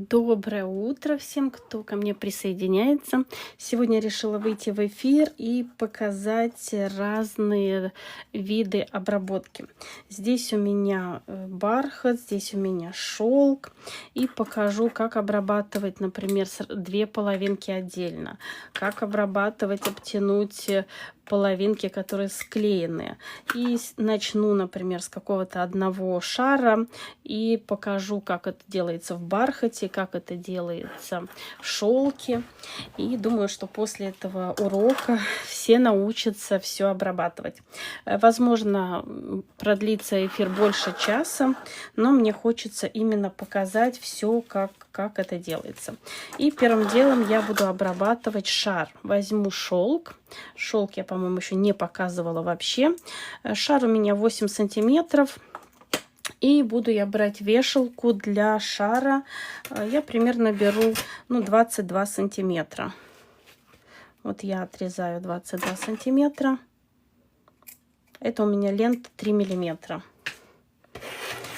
Доброе утро всем, кто ко мне присоединяется. Сегодня решила выйти в эфир и показать разные виды обработки. Здесь у меня бархат, здесь у меня шелк. И покажу, как обрабатывать, например, две половинки отдельно. Как обрабатывать, обтянуть половинки, которые склеенные. И начну, например, с какого-то одного шара и покажу, как это делается в бархате, как это делается в шелке. И думаю, что после этого урока все научатся все обрабатывать. Возможно, продлится эфир больше часа, но мне хочется именно показать все, как это делается. И первым делом я буду обрабатывать шар. Возьму шелк. Шелк я, по-моему, еще не показывала вообще. Шар у меня 8 сантиметров. И буду я брать вешалку для шара. Я примерно беру 22 сантиметра. Вот я отрезаю 22 сантиметра. Это у меня лента 3 миллиметра.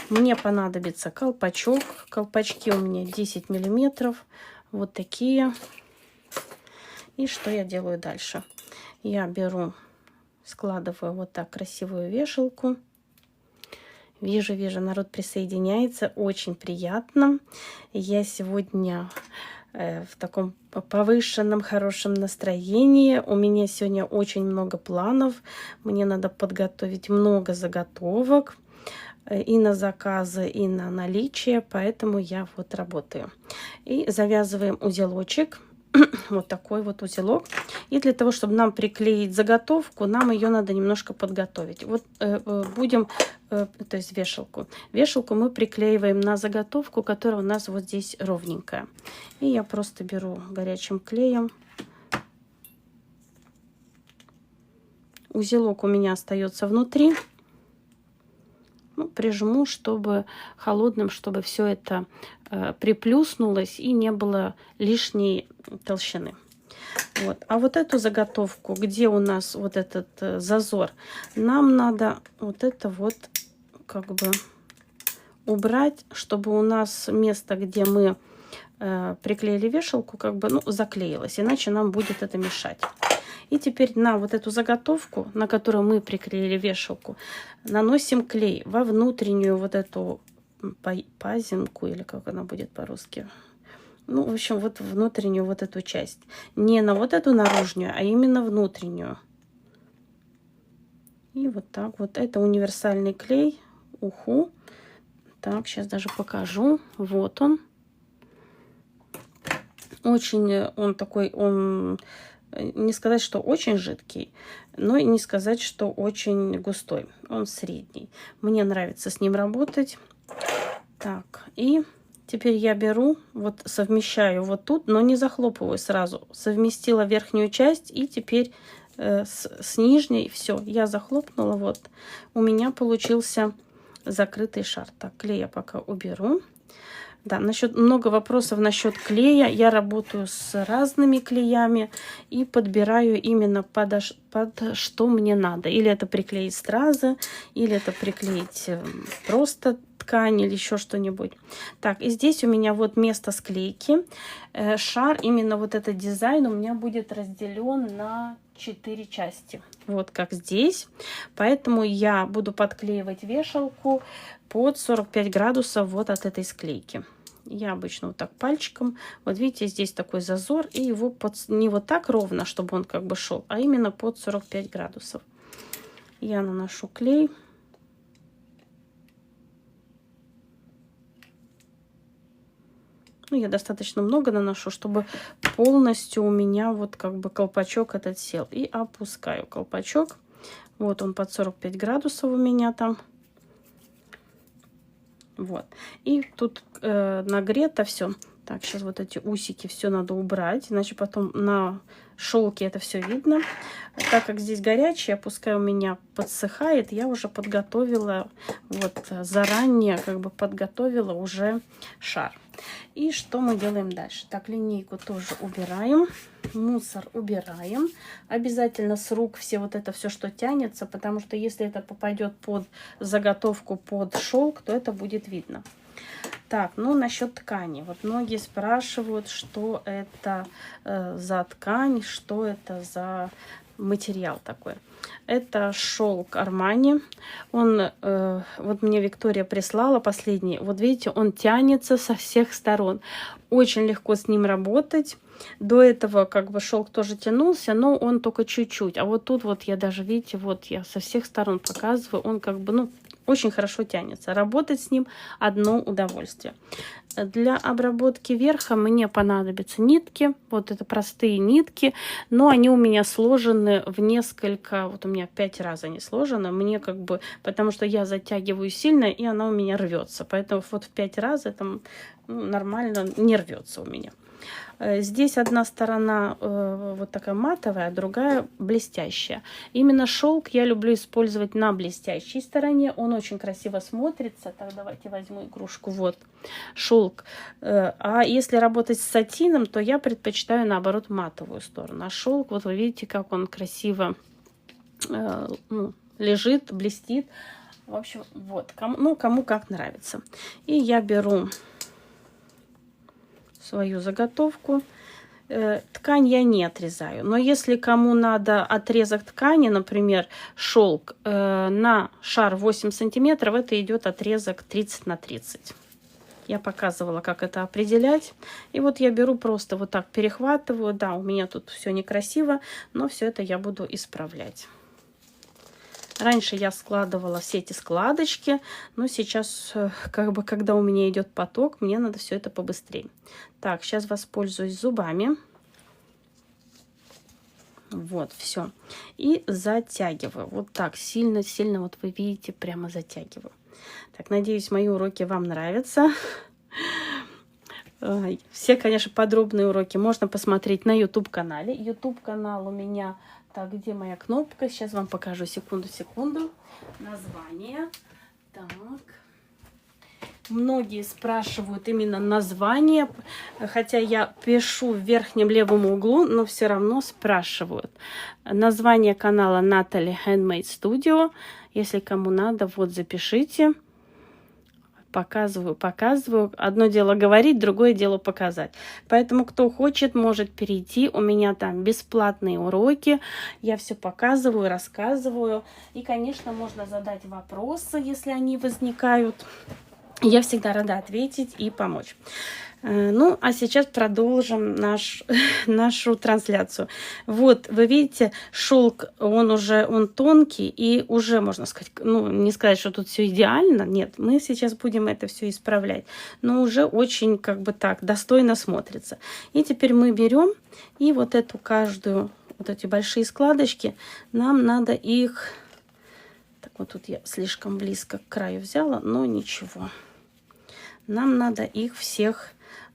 Мне понадобится колпачок. Колпачки у меня 10 миллиметров. Вот такие. И что я делаю дальше? Я беру, складываю вот так красивую вешалку. Вижу, народ присоединяется. Очень приятно. Я сегодня в таком повышенном, хорошем настроении. У меня сегодня очень много планов. Мне надо подготовить много заготовок. И на заказы, и на наличие. Поэтому я вот работаю. И завязываем узелочек. Вот такой вот узелок. И для того, чтобы нам приклеить заготовку, нам ее надо немножко подготовить. Вот будем, то есть вешалку. Вешалку мы приклеиваем на заготовку, которая у нас вот здесь ровненькая. И я просто беру горячим клеем. Узелок у меня остается внутри. Прижму, чтобы холодным, чтобы все это приплюснулось и не было лишней толщины. Вот. А вот эту заготовку, где у нас вот этот зазор, нам надо вот это вот как бы убрать, чтобы у нас место, где мы приклеили вешалку, как бы заклеилось, иначе нам будет это мешать. И теперь на вот эту заготовку, на которую мы приклеили вешалку, наносим клей во внутреннюю вот эту пазинку, или как она будет по-русски. В общем, вот внутреннюю вот эту часть. Не на вот эту наружную, а именно внутреннюю. И вот так вот. Это универсальный клей Уху. Так, сейчас даже покажу. Вот он. Очень он такой, он... Не сказать, что очень жидкий, но и не сказать, что очень густой. Он средний. Мне нравится с ним работать. Так, и теперь я беру, вот совмещаю вот тут, но не захлопываю сразу. Совместила верхнюю часть и теперь с нижней все. Я захлопнула, вот. У меня получился закрытый шар. Так, клей я пока уберу. Да, много вопросов насчет клея. Я работаю с разными клеями и подбираю именно под что мне надо. Или это приклеить стразы, или это приклеить просто ткань или еще что-нибудь. Так, и здесь у меня вот место склейки. Шар, именно вот этот дизайн у меня будет разделен на 4 части. Вот как здесь. Поэтому я буду подклеивать вешалку под 45 градусов вот от этой склейки. Я обычно вот так пальчиком. Вот видите, здесь такой зазор. И его не вот так ровно, чтобы он как бы шел, а именно под 45 градусов. Я наношу клей. Я достаточно много наношу, чтобы полностью у меня вот как бы колпачок этот сел. И опускаю колпачок. Вот он под 45 градусов у меня там. Вот. И тут нагрето все. Так, сейчас вот эти усики все надо убрать, иначе потом на шелке это все видно. Так как здесь горячее, пускай у меня подсыхает, я уже подготовила, вот заранее как бы подготовила уже шар. И что мы делаем дальше? Так, линейку тоже убираем, мусор убираем. Обязательно с рук все вот это все, что тянется, потому что если это попадет под заготовку, под шелк, то это будет видно. Так, ну насчет ткани. Вот многие спрашивают, что это за ткань, что это за материал такой. Это шелк Армани. Он, вот мне Виктория прислала последний. Вот видите, он тянется со всех сторон. Очень легко с ним работать. До этого как бы шелк тоже тянулся, но он только чуть-чуть. А вот тут вот я даже, видите, вот я со всех сторон показываю. Он как бы, ну, очень хорошо тянется. Работать с ним одно удовольствие. Для обработки верха мне понадобятся нитки. Вот это простые нитки, но они у меня сложены в несколько, вот у меня 5 раз они сложены. Мне как бы, потому что я затягиваю сильно, и она у меня рвется. Поэтому вот в 5 раз это нормально не рвется у меня. Здесь одна сторона вот такая матовая, а другая блестящая. Именно шелк я люблю использовать на блестящей стороне. Он очень красиво смотрится. Так, давайте возьму игрушку. Вот шелк. А если работать с сатином, то я предпочитаю наоборот матовую сторону. А шелк, вот вы видите, как он красиво лежит, блестит. В общем, вот. Кому как нравится. И я беру свою заготовку. Ткань я не отрезаю. Но если кому надо отрезок ткани, например, шелк на шар 8 сантиметров, это идет отрезок 30 на 30. Я показывала, как это определять. И вот я беру просто вот так перехватываю. Да, у меня тут все некрасиво, но все это я буду исправлять. Раньше я складывала все эти складочки, но сейчас, как бы, когда у меня идет поток, мне надо все это побыстрее. Так, сейчас воспользуюсь зубами. Вот, все. И затягиваю. Вот так, сильно-сильно, вот вы видите, прямо затягиваю. Так, надеюсь, мои уроки вам нравятся. Все, конечно, подробные уроки можно посмотреть на YouTube-канале. YouTube-канал у меня... Так, где моя кнопка? Сейчас вам покажу. Секунду. Название. Так. Многие спрашивают именно название, хотя я пишу в верхнем левом углу, но все равно спрашивают. Название канала Natalie Handmade Studio. Если кому надо, вот запишите. Показываю. Одно дело говорить, другое дело показать. Поэтому, кто хочет, может перейти. У меня там бесплатные уроки. Я все показываю, рассказываю. И, конечно, можно задать вопросы, если они возникают. Я всегда рада ответить и помочь. Ну, а сейчас продолжим нашу трансляцию. Вот, вы видите, шелк, он тонкий, и уже, можно сказать, ну, не сказать, что тут все идеально. Нет, мы сейчас будем это все исправлять. Но уже очень, как бы так, достойно смотрится. И теперь мы берем, и вот эту каждую, вот эти большие складочки, нам надо их... Так, вот тут я слишком близко к краю взяла, но ничего. Нам надо их всех...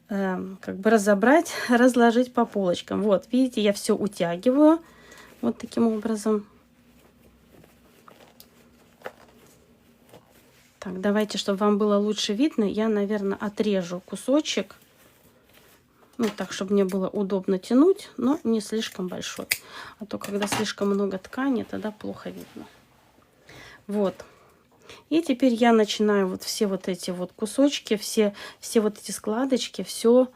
как бы разобрать, разложить по полочкам. Вот, видите, я все утягиваю вот таким образом. Так, давайте, чтобы вам было лучше видно, я, наверное, отрежу кусочек. Ну, так, чтобы мне было удобно тянуть, но не слишком большой. А то, когда слишком много ткани, тогда плохо видно. Вот. И теперь я начинаю вот все вот эти вот кусочки, все вот эти складочки, все.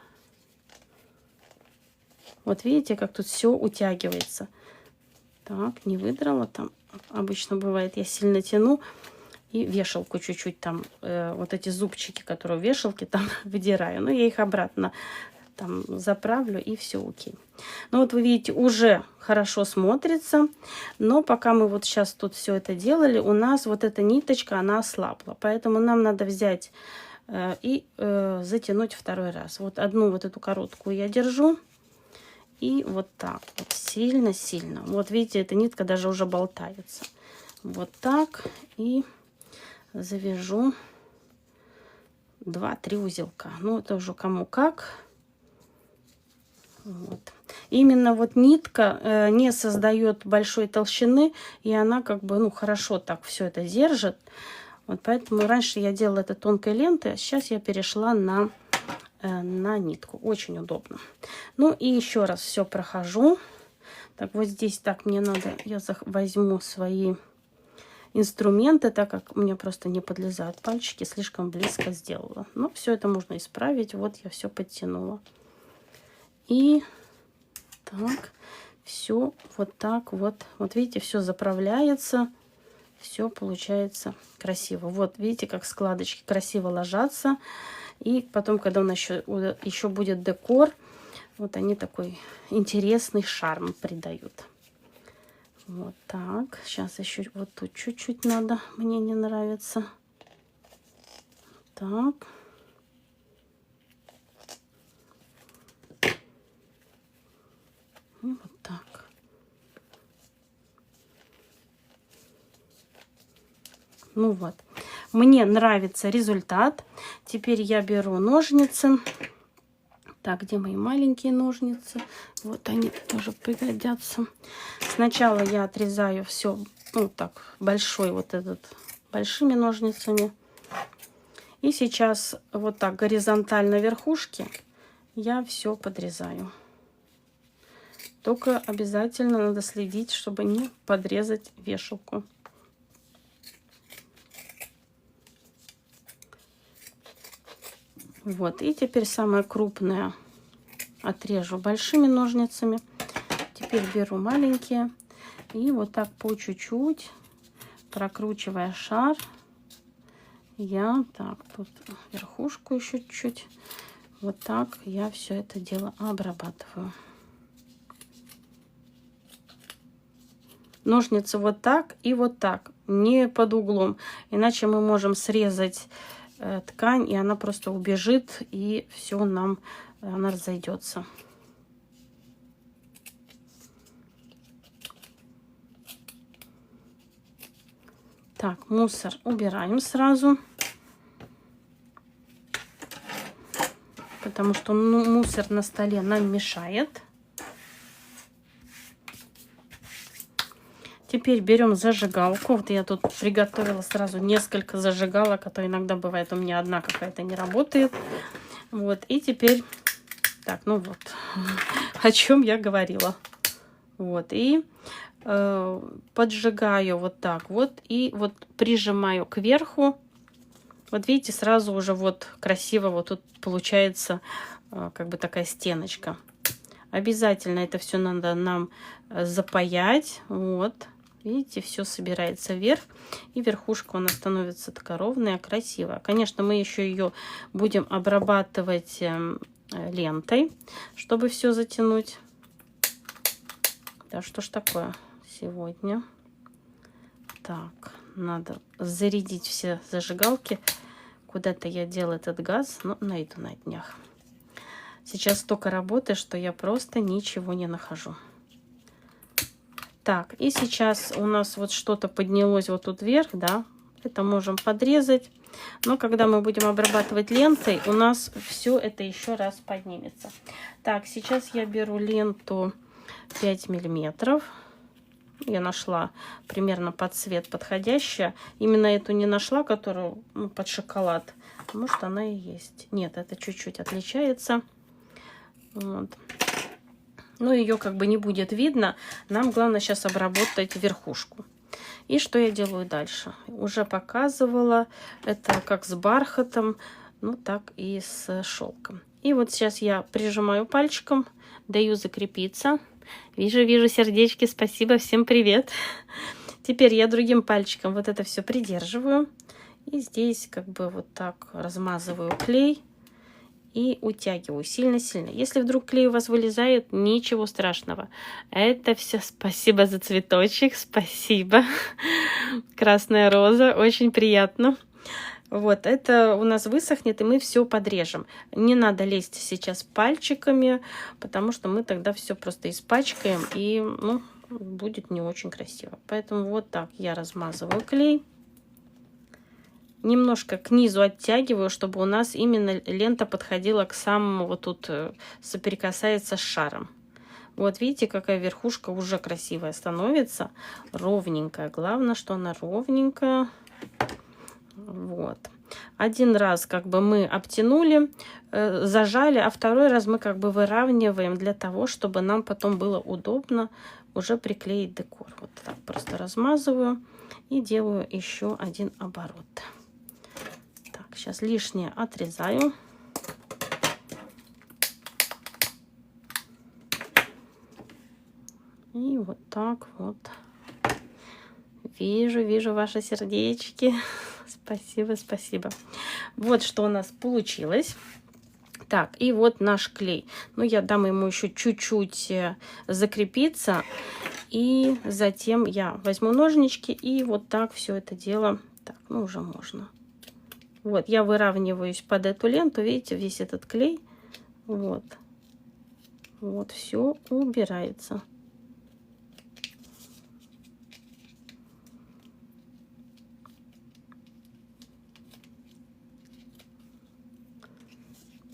Вот видите, как тут все утягивается. Так, не выдрала там. Обычно бывает, я сильно тяну и вешалку чуть-чуть там, вот эти зубчики, которые в вешалке, там выдираю. Но я их обратно там заправлю, и все окей. Ну вот вы видите, уже хорошо смотрится, но пока мы вот сейчас тут все это делали, у нас вот эта ниточка, она ослабла, поэтому нам надо взять и затянуть второй раз. Вот одну вот эту короткую я держу, и вот так вот сильно-сильно. Вот видите, эта нитка даже уже болтается. Вот так, и завяжу 2-3 узелка. Ну, это уже кому как. Вот. Именно вот нитка не создает большой толщины, и она как бы, ну, хорошо так все это держит. Вот поэтому раньше я делала это тонкой лентой, а сейчас я перешла на нитку. Очень удобно. Ну и еще раз все прохожу. Так, вот здесь так мне надо, я возьму свои инструменты, так как у меня просто не подлезают пальчики, слишком близко сделала. Но все это можно исправить. Вот я все подтянула. И так, все вот так вот. Вот видите, все заправляется. Все получается красиво. Вот видите, как складочки красиво ложатся. И потом, когда у нас еще будет декор, вот они такой интересный шарм придают. Вот так. Сейчас еще вот тут чуть-чуть надо. Мне не нравится. Так. И вот так. Ну вот. Мне нравится результат. Теперь я беру ножницы. Так, где мои маленькие ножницы? Вот они тоже пригодятся. Сначала я отрезаю все, ну так, большой вот этот, большими ножницами. И сейчас вот так горизонтально верхушки я все подрезаю. Только обязательно надо следить, чтобы не подрезать вешалку. Вот, и теперь самое крупное отрежу большими ножницами. Теперь беру маленькие и вот так по чуть-чуть, прокручивая шар, я так, тут верхушку еще чуть-чуть, вот так я все это дело обрабатываю. Ножницы вот так и вот так, не под углом, иначе мы можем срезать ткань, и она просто убежит, и все она разойдется. Так, мусор убираем сразу, потому что мусор на столе нам мешает. Теперь берем зажигалку. Вот я тут приготовила сразу несколько зажигалок, а то иногда бывает у меня одна какая-то не работает. Вот, и теперь, так, ну вот, о чем я говорила. Вот, и поджигаю вот так вот, и вот прижимаю кверху. Вот видите, сразу уже вот красиво вот тут получается как бы такая стеночка. Обязательно это все надо нам запаять, вот. Видите, все собирается вверх, и верхушка у нас становится такая ровная, красивая. Конечно, мы еще ее будем обрабатывать лентой, чтобы все затянуть. Да, что ж такое сегодня? Так, надо зарядить все зажигалки. Куда-то я делаю этот газ, но найду на днях. Сейчас столько работы, что я просто ничего не нахожу. Так, и сейчас у нас вот что-то поднялось вот тут вверх, да, это можем подрезать. Но когда мы будем обрабатывать лентой, у нас все это еще раз поднимется. Так, сейчас я беру ленту 5 миллиметров. Я нашла примерно под цвет подходящая. Именно эту не нашла, которую под шоколад. Может, она и есть. Нет, это чуть-чуть отличается. Вот. Но ее как бы не будет видно. Нам главное сейчас обработать верхушку. И что я делаю дальше? Уже показывала. Это как с бархатом, ну так и с шелком. И вот сейчас я прижимаю пальчиком, даю закрепиться. Вижу сердечки, спасибо, всем привет. Теперь я другим пальчиком вот это все придерживаю. И здесь как бы вот так размазываю клей. И утягиваю сильно-сильно. Если вдруг клей у вас вылезает, ничего страшного. Это все спасибо за цветочек. Спасибо. Красная роза. Очень приятно. Вот, это у нас высохнет, и мы все подрежем. Не надо лезть сейчас пальчиками, потому что мы тогда все просто испачкаем, и ну, будет не очень красиво. Поэтому вот так я размазываю клей. Немножко к низу оттягиваю, чтобы у нас именно лента подходила к самому, вот тут соприкасается с шаром. Вот видите, какая верхушка уже красивая становится, ровненькая. Главное, что она ровненькая. Вот. Один раз как бы мы обтянули, зажали, а второй раз мы как бы выравниваем для того, чтобы нам потом было удобно уже приклеить декор. Вот так просто размазываю. И делаю еще один оборот. Так, сейчас лишнее отрезаю. И вот так вот. Вижу ваши сердечки. Спасибо, спасибо. Вот что у нас получилось. Так, и вот наш клей. Ну, я дам ему еще чуть-чуть закрепиться. И затем я возьму ножнички и вот так все это дело. Так, ну уже можно. Вот, я выравниваюсь под эту ленту. Видите, весь этот клей. Вот. Вот, все убирается.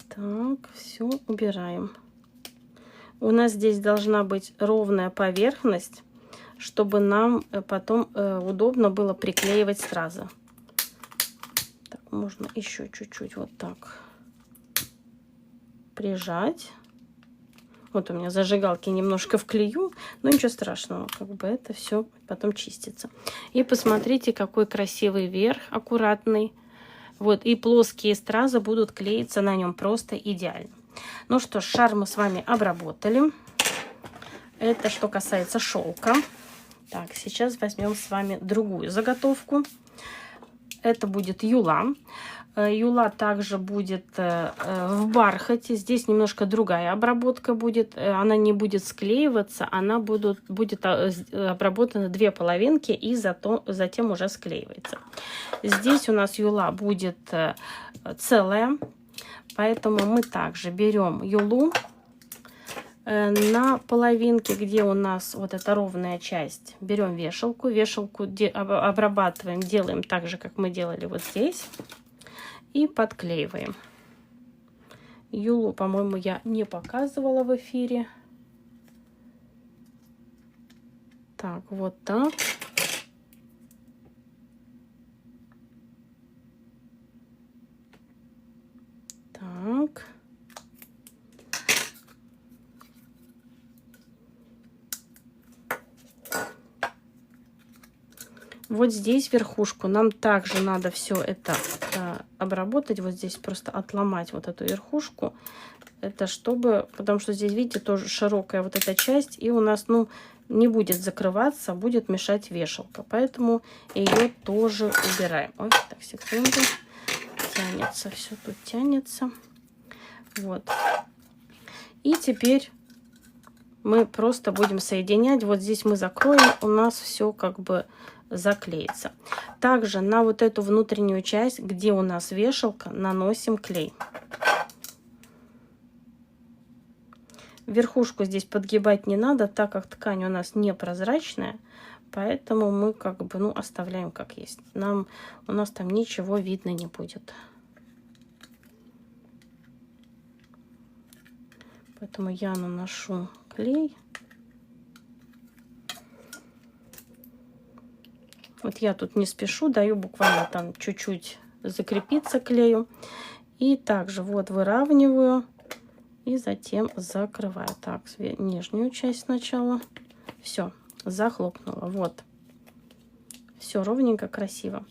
Так, все убираем. У нас здесь должна быть ровная поверхность, чтобы нам потом удобно было приклеивать сразу. Так, можно еще чуть-чуть вот так прижать. Вот у меня зажигалки немножко в клею, но ничего страшного, как бы это все потом чистится. И посмотрите, какой красивый верх, аккуратный. Вот, и плоские стразы будут клеиться на нем просто идеально. Ну что ж, шар мы с вами обработали. Это что касается шелка. Так, сейчас возьмем с вами другую заготовку. Это будет юла. Юла также будет в бархате. Здесь немножко другая обработка будет. Она не будет склеиваться, она будет обработана две половинки и затем уже склеивается. Здесь у нас юла будет целая, поэтому мы также берем юлу. На половинке, где у нас вот эта ровная часть, берем вешалку. Вешалку обрабатываем, делаем так же, как мы делали вот здесь. И подклеиваем. Юлу, по-моему, я не показывала в эфире. Так, вот так. Так. Вот здесь верхушку нам также надо все это обработать. Вот здесь просто отломать вот эту верхушку. Это чтобы, потому что здесь, видите, тоже широкая вот эта часть. И у нас, ну, не будет закрываться, будет мешать вешалка. Поэтому ее тоже убираем. Ой, так, секунду. Тянется, все тут тянется. Вот. И теперь мы просто будем соединять. Вот здесь мы закроем, у нас все как бы заклеится. Также на вот эту внутреннюю часть, где у нас вешалка, наносим клей. Верхушку здесь подгибать не надо, так как ткань у нас непрозрачная, поэтому мы как бы, ну, оставляем как есть. У нас там ничего видно не будет. Поэтому я наношу клей. Вот я тут не спешу, даю буквально там чуть-чуть закрепиться клею. И также вот выравниваю и затем закрываю. Так, нижнюю часть сначала. Все, захлопнула. Вот. Все ровненько, красиво.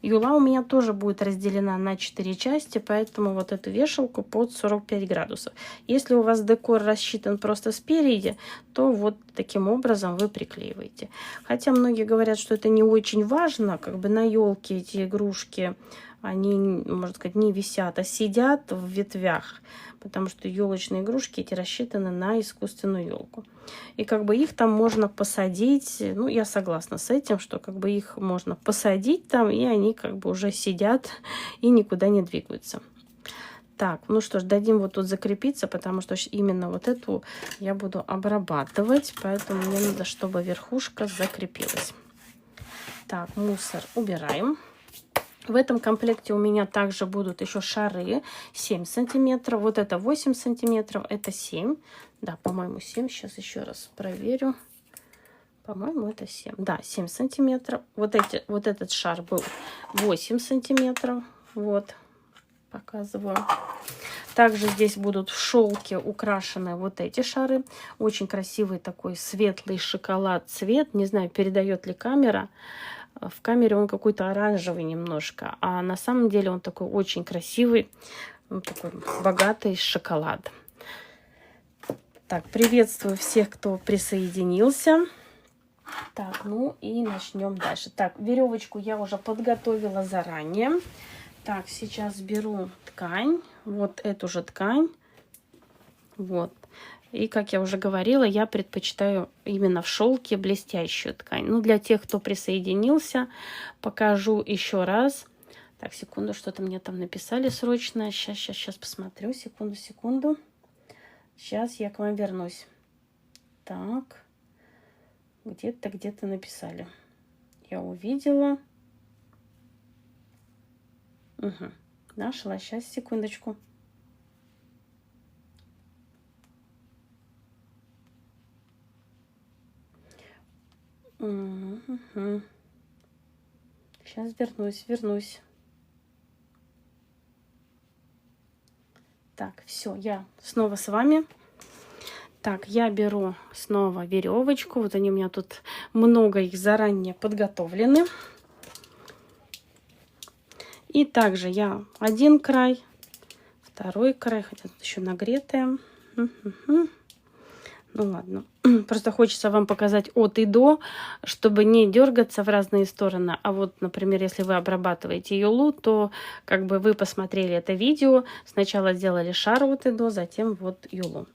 Юла у меня тоже будет разделена на 4 части, поэтому вот эту вешалку под 45 градусов. Если у вас декор рассчитан просто спереди, то вот таким образом вы приклеиваете. Хотя многие говорят, что это не очень важно, как бы на елке эти игрушки, они, можно сказать, не висят, а сидят в ветвях, потому что елочные игрушки эти рассчитаны на искусственную елку. И как бы их там можно посадить, ну, я согласна с этим, что как бы их можно посадить там, и они как бы уже сидят и никуда не двигаются. Так, ну что ж, дадим вот тут закрепиться, потому что именно вот эту я буду обрабатывать, поэтому мне надо, чтобы верхушка закрепилась. Так, мусор убираем. В этом комплекте у меня также будут еще шары 7 сантиметров. Вот это 8 сантиметров, это 7. Да, по-моему, 7. Сейчас еще раз проверю. По-моему, это 7. Да, 7 сантиметров. Вот этот шар был 8 сантиметров. Вот, показываю. Также здесь будут в шелке украшены вот эти шары. Очень красивый такой светлый шоколад цвет. Не знаю, передает ли камера. В камере он какой-то оранжевый немножко, а на самом деле он такой очень красивый, он такой богатый шоколад. Так, приветствую всех, кто присоединился. Так, ну и начнем дальше. Так, веревочку я уже подготовила заранее. Так, сейчас беру ткань, вот эту же ткань, вот. И, как я уже говорила, я предпочитаю именно в шелке блестящую ткань. Ну, для тех, кто присоединился, покажу еще раз. Так, секунду, что-то мне там написали срочно. Сейчас посмотрю. Секунду. Сейчас я к вам вернусь. Так, где-то написали. Я увидела. Угу. Нашла. Сейчас, секундочку. Угу. Сейчас вернусь. Так, все, я снова с вами. Так, я беру снова веревочку. Вот они у меня тут много их заранее подготовлены. И также я один край, второй край, хотя тут еще нагретая. Ну ладно, просто хочется вам показать от и до, чтобы не дергаться в разные стороны. А вот, например, если вы обрабатываете юлу, то как бы вы посмотрели это видео, сначала сделали шар от и до, затем вот юлу.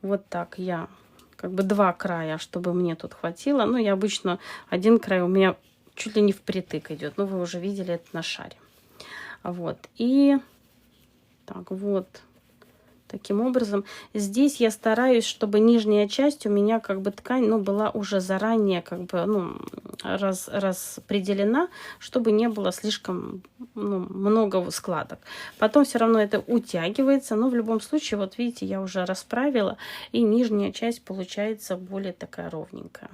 Вот так я как бы два края, чтобы мне тут хватило. Ну, я обычно один край у меня чуть ли не впритык идет. Ну, вы уже видели это на шаре. Вот, и так вот. Таким образом, здесь я стараюсь, чтобы нижняя часть у меня как бы ткань, ну, была уже заранее как бы, ну, распределена, чтобы не было слишком, ну, много складок. Потом все равно это утягивается, но в любом случае, вот видите, я уже расправила, и нижняя часть получается более такая ровненькая.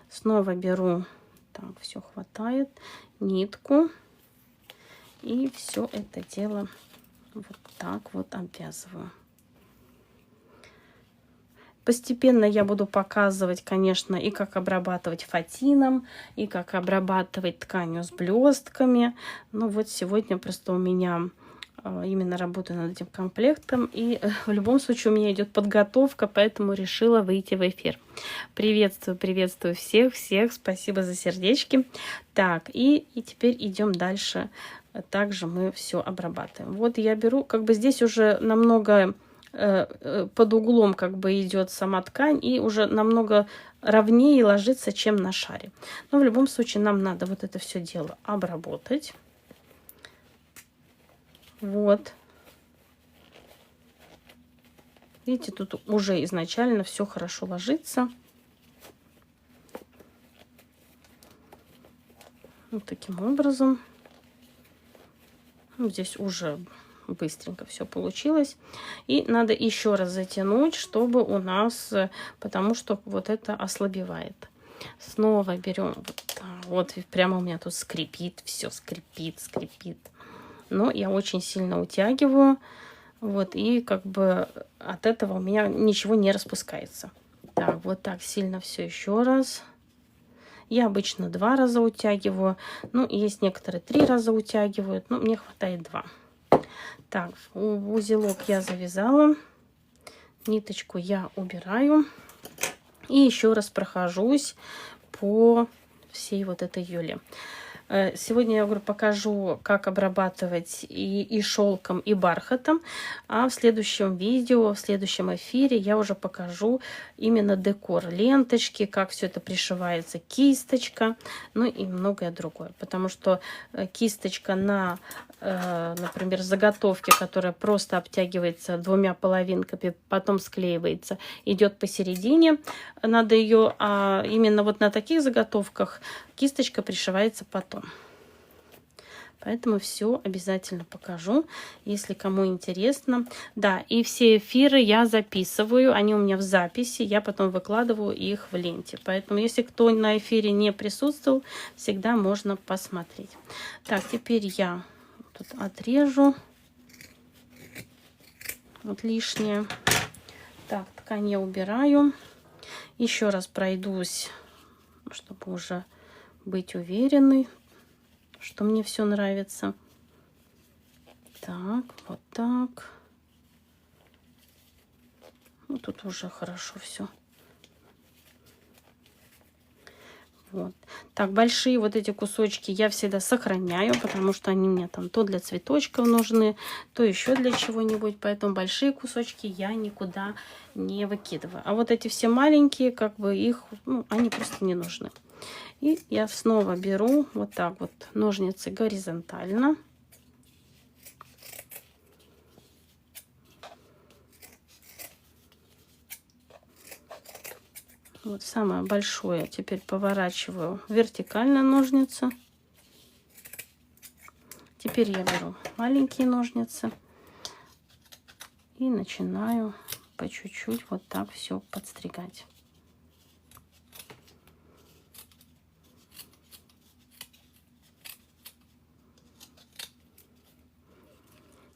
Снова беру, так, все хватает, нитку, и все это дело вот так вот обвязываю. Постепенно я буду показывать, конечно, и как обрабатывать фатином, и как обрабатывать тканью с блестками. Ну вот сегодня просто у меня именно работаю над этим комплектом. И в любом случае у меня идет подготовка, поэтому решила выйти в эфир. Приветствую всех. Спасибо за сердечки. Так, и теперь идем дальше. Также мы все обрабатываем. Вот я беру, как бы здесь уже намного под углом как бы идет сама ткань и уже намного ровнее ложится, чем на шаре. Но в любом случае нам надо вот это все дело обработать. Вот. Видите, тут уже изначально все хорошо ложится. Вот таким образом. Здесь уже быстренько все получилось. И надо еще раз затянуть, чтобы у нас, потому что вот это ослабевает. Снова берем, вот прямо у меня тут скрипит, все скрипит. Но я очень сильно утягиваю, вот, и как бы от этого у меня ничего не распускается. Так, вот так сильно все еще раз. Я обычно 2 раза утягиваю, ну, есть некоторые 3 раза утягивают, но мне хватает 2. Так, узелок я завязала, ниточку я убираю и еще раз прохожусь по всей вот этой юле. Сегодня я говорю, покажу, как обрабатывать и шелком, и бархатом. А в следующем видео, в следующем эфире я уже покажу именно декор, ленточки, как все это пришивается, кисточка, ну и многое другое. Потому что кисточка на, например, заготовке, которая просто обтягивается 2 половинками, потом склеивается, идет посередине. Надо ее, именно вот на таких заготовках кисточка пришивается потом. Поэтому все обязательно покажу, если кому интересно. Да, и все эфиры я записываю, они у меня в записи, я потом выкладываю их в ленте. Поэтому, если кто на эфире не присутствовал, всегда можно посмотреть. Так, теперь я тут отрежу вот лишнее. Так, ткань я убираю. Еще раз пройдусь, чтобы уже быть уверенной, что мне все нравится. Так, вот так. Ну, тут уже хорошо все. Вот. Так, большие вот эти кусочки я всегда сохраняю, потому что они мне там то для цветочков нужны, то еще для чего-нибудь. Поэтому большие кусочки я никуда не выкидываю. А вот эти все маленькие, как бы их, ну, они просто не нужны. И я снова беру вот так вот ножницы горизонтально. Вот самое большое теперь поворачиваю вертикально ножницы. Теперь я беру маленькие ножницы и начинаю по чуть-чуть вот так все подстригать.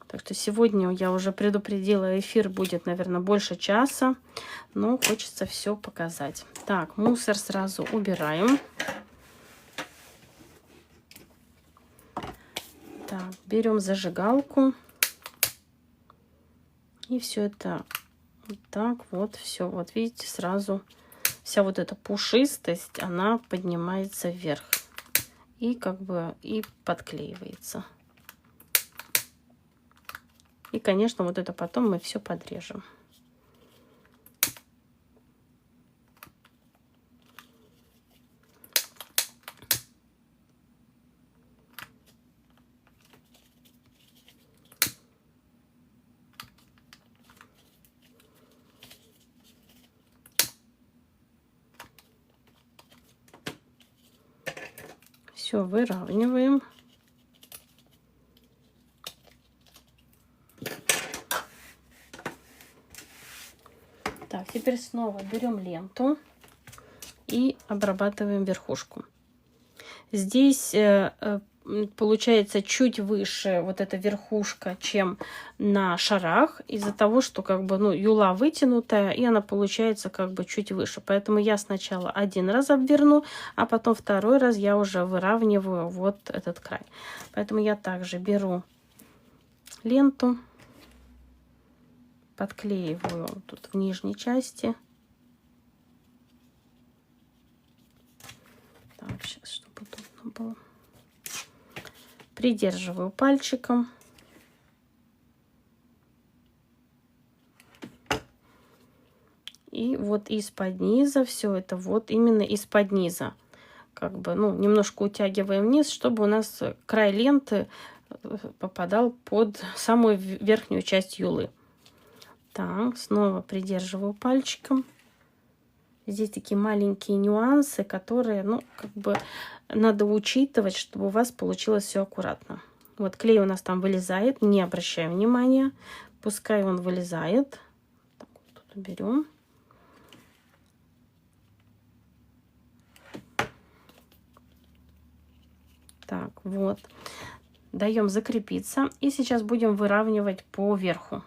Так что сегодня я уже предупредила, эфир будет, наверное, больше часа, но хочется все показать. Так, мусор сразу убираем. Так, берем зажигалку. И все это вот так вот все. Вот видите, сразу вся вот эта пушистость, она поднимается вверх. И как бы и подклеивается. И, конечно, вот это потом мы все подрежем. Все выравниваем. Так, теперь снова берем ленту и обрабатываем верхушку. Здесь получается чуть выше вот эта верхушка, чем на шарах, из-за того, что как бы, ну, юла вытянутая, и она получается как бы чуть выше. Поэтому я сначала один раз обверну, а потом второй раз я уже выравниваю вот этот край. Поэтому я также беру ленту, подклеиваю тут в нижней части. Так, сейчас, чтобы удобно было. Придерживаю пальчиком. И вот из-под низа все это вот именно из-под низа. Как бы, ну, немножко утягиваем вниз, чтобы у нас край ленты попадал под самую верхнюю часть юлы. Так, снова придерживаю пальчиком. Здесь такие маленькие нюансы, которые, ну, как бы надо учитывать, чтобы у вас получилось все аккуратно. Вот клей у нас там вылезает, не обращаем внимания. Пускай он вылезает. Так, вот тут уберем. Так, вот. Даем закрепиться. И сейчас будем выравнивать по верху.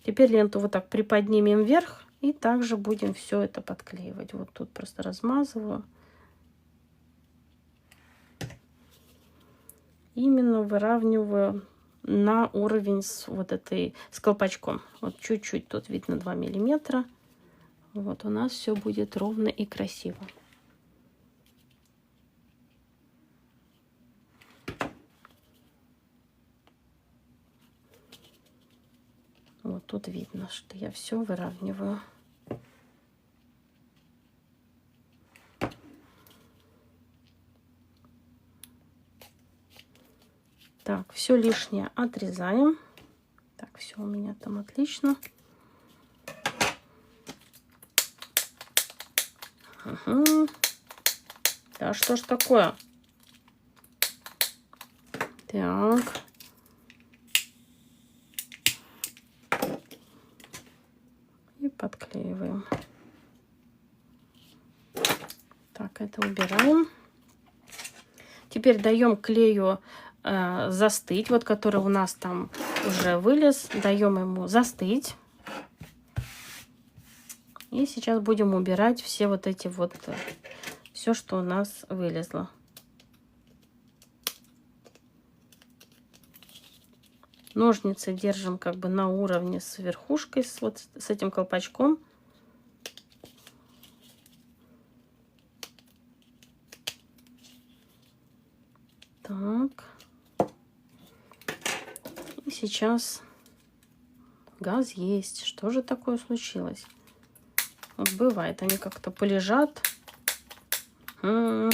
Теперь ленту вот так приподнимем вверх. И также будем все это подклеивать. Вот тут просто размазываю. Именно выравниваю на уровень с вот этой, с колпачком. Вот чуть-чуть тут видно 2 миллиметра. Вот у нас все будет ровно и красиво. Вот тут видно, что я все выравниваю. Так, все лишнее отрезаем. Так, все у меня там отлично. Угу. Да что ж такое? Так. И подклеиваем. Так, это убираем. Теперь даем клею застыть, вот который у нас там уже вылез, даем ему застыть. И сейчас будем убирать все вот эти вот, все, что у нас вылезло. Ножницы держим как бы на уровне с верхушкой, вот с этим колпачком. Так. И сейчас газ есть. Что же такое случилось? Вот бывает, они как-то полежат. Ага,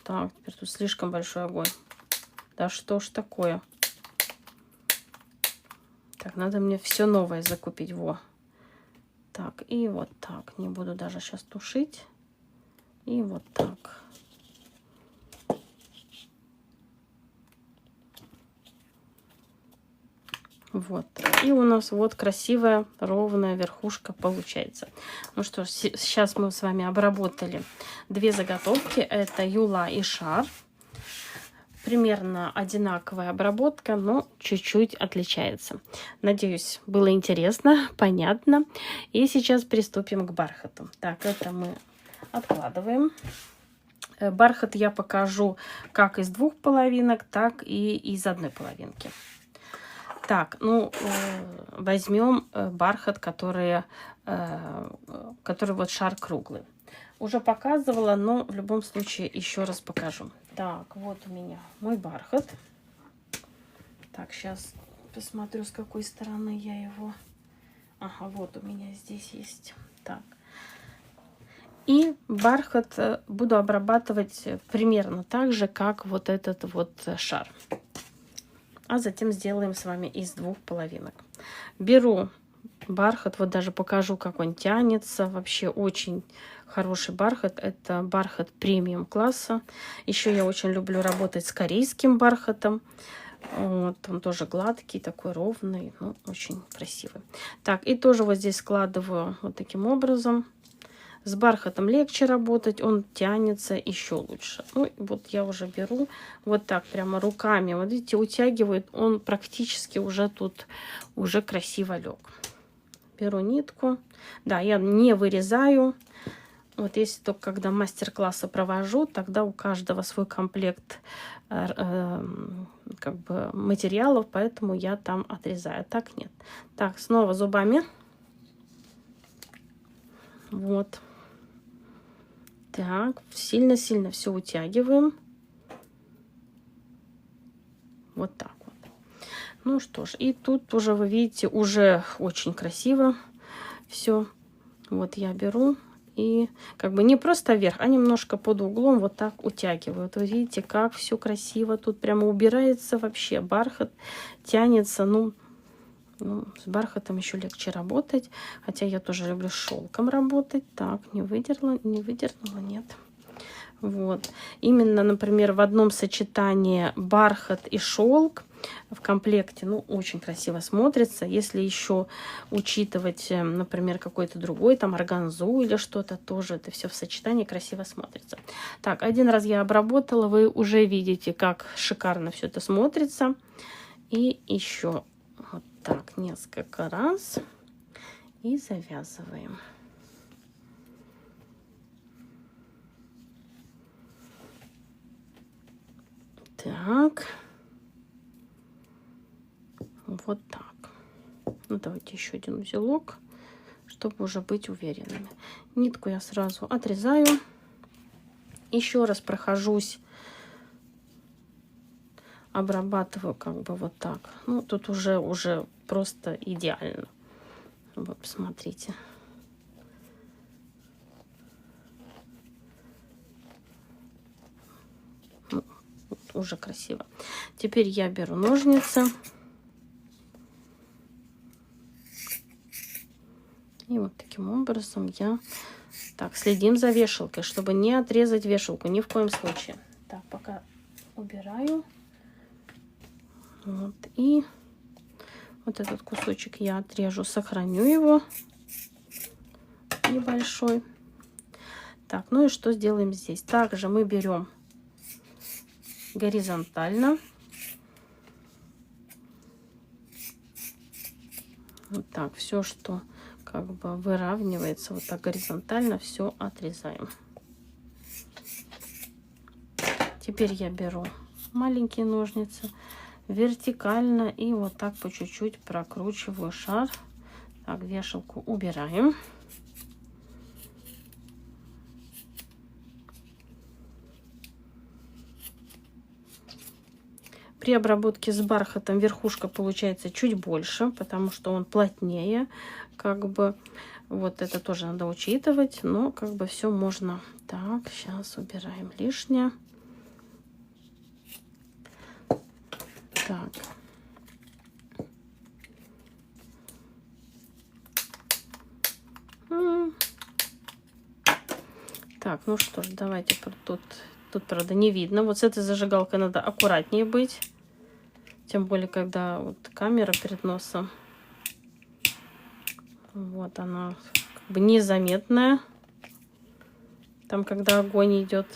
так, теперь тут слишком большой огонь. Да что ж такое? Так, надо мне все новое закупить. Во. Так, и вот так. Не буду даже сейчас тушить. И вот так. Вот. И у нас вот красивая ровная верхушка получается. Ну что ж, сейчас мы с вами обработали две заготовки. Это юла и шар. Примерно одинаковая обработка, но чуть-чуть отличается. Надеюсь, было интересно, понятно. И сейчас приступим к бархату. Так, это мы откладываем. Бархат я покажу как из двух половинок, так и из одной половинки. Так, ну, возьмем бархат, который вот шар круглый. Уже показывала, но в любом случае еще раз покажу. Так, вот у меня мой бархат. Так, сейчас посмотрю, с какой стороны я его... Ага, вот у меня здесь есть. Так. И бархат буду обрабатывать примерно так же, как вот этот вот шар. А затем сделаем с вами из двух половинок. Беру бархат, вот даже покажу, как он тянется. Вообще очень хороший бархат. Это бархат премиум класса. Еще я очень люблю работать с корейским бархатом. Вот, он тоже гладкий, такой ровный, ну, очень красивый. Так, и тоже вот здесь складываю вот таким образом. С бархатом легче работать, он тянется еще лучше. Ну, вот я уже беру вот так прямо руками. Вот видите, утягивает, он практически уже тут уже красиво лег. Беру нитку. Да, я не вырезаю. Вот если только когда мастер-классы провожу, тогда у каждого свой комплект как бы материалов, поэтому я там отрезаю. Так нет. Так, снова зубами. Вот. Так, сильно-сильно все утягиваем. Вот так вот. Ну что ж, и тут уже вы видите, уже очень красиво все. Вот я беру и как бы не просто вверх, а немножко под углом вот так утягиваю. Вот вы видите, как все красиво. Тут прямо убирается вообще. Бархат тянется, ну, с бархатом еще легче работать. Хотя я тоже люблю с шелком работать. Так, не выдернула, нет. Вот. Именно, например, в одном сочетании бархат и шелк в комплекте, ну, очень красиво смотрится. Если еще учитывать, например, какой-то другой, там, органзу или что-то, тоже это все в сочетании красиво смотрится. Так, один раз я обработала, вы уже видите, как шикарно все это смотрится. И еще вот так несколько раз и завязываем. Так. Вот так. Ну, давайте еще один узелок, чтобы уже быть уверенными. Нитку я сразу отрезаю. Еще раз прохожусь, обрабатываю как бы вот так. Ну, тут уже просто идеально. Вот, посмотрите. Ну, вот, уже красиво. Теперь я беру ножницы. И вот таким образом я... Так, следим за вешалкой, чтобы не отрезать вешалку ни в коем случае. Так, пока убираю. Вот, и вот этот кусочек я отрежу, сохраню его небольшой. Так, ну и что сделаем здесь? Также мы берем горизонтально. Вот так, все, что как бы выравнивается, вот так горизонтально, все отрезаем. Теперь я беру маленькие ножницы, вертикально и вот так по чуть-чуть прокручиваю шар. Так, вешалку убираем. При обработке с бархатом верхушка получается чуть больше, потому что он плотнее. Как бы вот это тоже надо учитывать, но как бы все можно. Так, сейчас убираем лишнее. Так. Так, ну что ж, давайте тут, правда, не видно. Вот с этой зажигалкой надо аккуратнее быть. Тем более, когда вот камера перед носом. Вот она как бы незаметная. Там, когда огонь идет.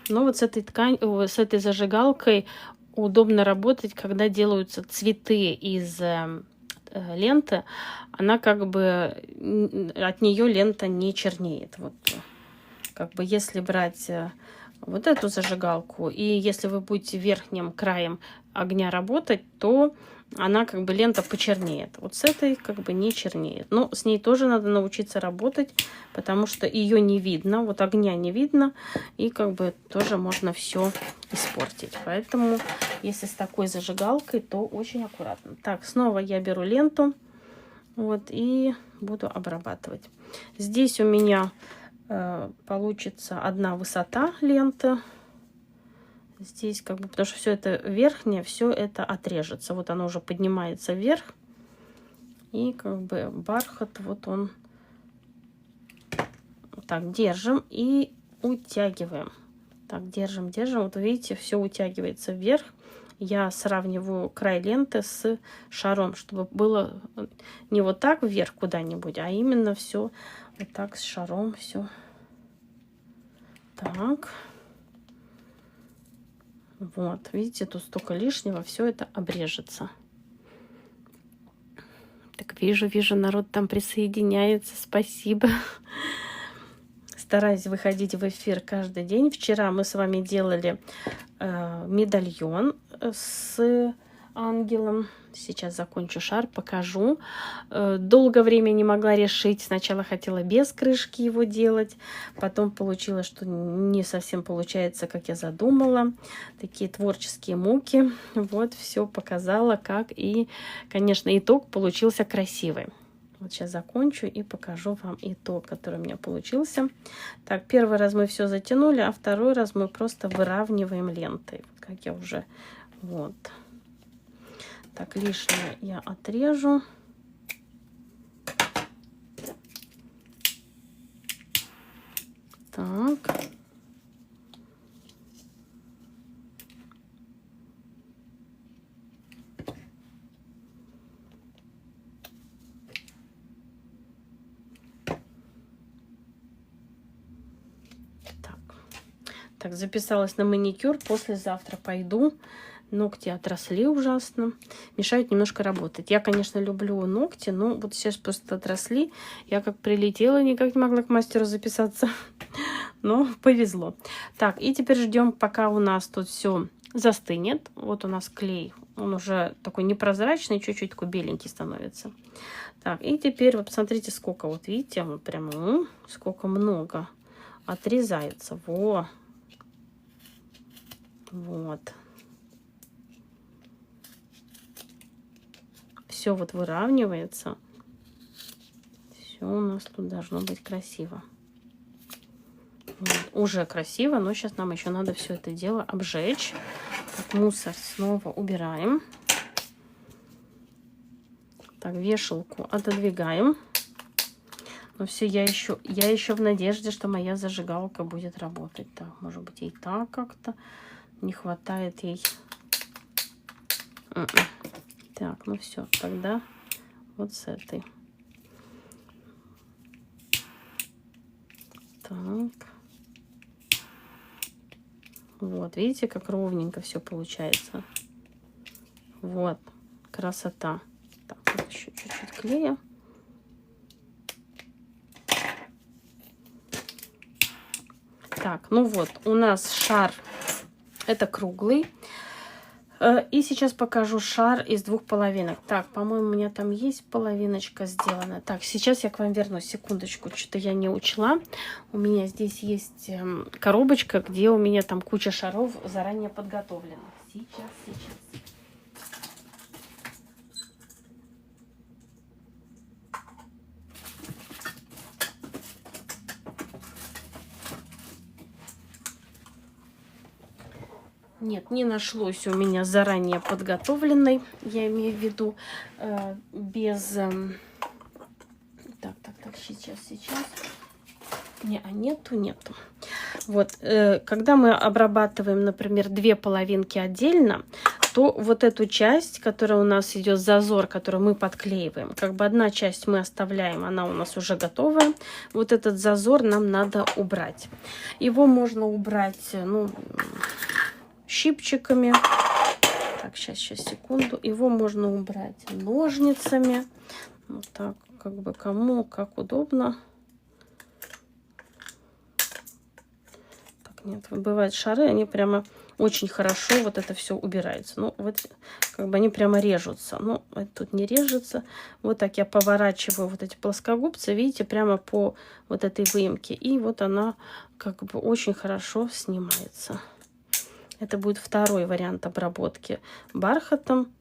Но вот с этой зажигалкой удобно работать, когда делаются цветы из ленты. Она как бы от нее лента не чернеет. Вот как бы если брать вот эту зажигалку, и если вы будете верхним краем огня работать, то она как бы лента почернеет. Вот с этой как бы не чернеет. Но с ней тоже надо научиться работать, потому что ее не видно, вот огня не видно, и как бы тоже можно все испортить. Поэтому если с такой зажигалкой, то очень аккуратно. Так, снова я беру ленту, вот, и буду обрабатывать. Здесь у меня получится одна высота ленты. Здесь как бы, потому что все это верхнее, все это отрежется. Вот оно уже поднимается вверх. И как бы бархат, вот он. Так, держим и утягиваем. Так, держим, держим. Вот видите, все утягивается вверх. Я сравниваю край ленты с шаром, чтобы было не вот так вверх куда-нибудь, а именно все вот так с шаром все. Так. Вот, видите, тут столько лишнего, все это обрежется. Так, вижу, народ там присоединяется, спасибо. Стараюсь выходить в эфир каждый день. Вчера мы с вами делали медальон с ангелом. Сейчас закончу шар, покажу. Долгое время не могла решить. Сначала хотела без крышки его делать. Потом получилось, что не совсем получается, как я задумала. Такие творческие муки. Вот, все показала, как. И, конечно, итог получился красивый. Вот сейчас закончу и покажу вам итог, который у меня получился. Так, первый раз мы все затянули, а второй раз мы просто выравниваем лентой. Как я уже... Вот. Так, лишнее я отрежу. Так. Так, записалась на маникюр. Послезавтра пойду. Ногти отросли ужасно. Мешают немножко работать. Я, конечно, люблю ногти, но вот сейчас просто отросли. Я как прилетела, никак не могла к мастеру записаться. Но повезло. Так, и теперь ждем, пока у нас тут все застынет. Вот у нас клей. Он уже такой непрозрачный, чуть-чуть такой беленький становится. Так, и теперь вот посмотрите, сколько. Вот видите, вот прям сколько много отрезается. Вот. Все вот выравнивается. Все у нас тут должно быть красиво. Вот. Уже красиво, но сейчас нам еще надо все это дело обжечь. Так, мусор снова убираем. Так, вешалку отодвигаем. Но все, я еще в надежде, что моя зажигалка будет работать. Так, может быть, и так как-то не хватает ей. Так, ну все, тогда вот с этой. Так. Вот, видите, как ровненько все получается. Вот. красота. Так, вот еще чуть-чуть клея. Так, ну вот, у нас шар, это круглый. И сейчас покажу шар из 2 половинок. Так, по-моему, у меня там есть половиночка сделана. Так, сейчас я к вам вернусь. Секундочку, что-то я не учла. У меня здесь есть коробочка, где у меня там куча шаров заранее подготовленных. Сейчас. Нет, не нашлось у меня заранее подготовленной, я имею в виду без... Так, сейчас. Нету. Вот, когда мы обрабатываем, например, 2 половинки отдельно, то вот эту часть, которая у нас идет зазор, который мы подклеиваем, как бы одна часть мы оставляем, она у нас уже готовая. Вот этот зазор нам надо убрать. Его можно убрать, ну, щипчиками. Так, сейчас, секунду. Его можно убрать ножницами. Вот так, как бы кому как удобно. Так, нет, бывают шары, они прямо очень хорошо вот это все убирается. Ну, вот как бы они прямо режутся. Ну, тут не режется. Вот так я поворачиваю вот эти плоскогубцы, видите, прямо по вот этой выемке. И вот она как бы очень хорошо снимается. Это будет второй вариант обработки бархатом.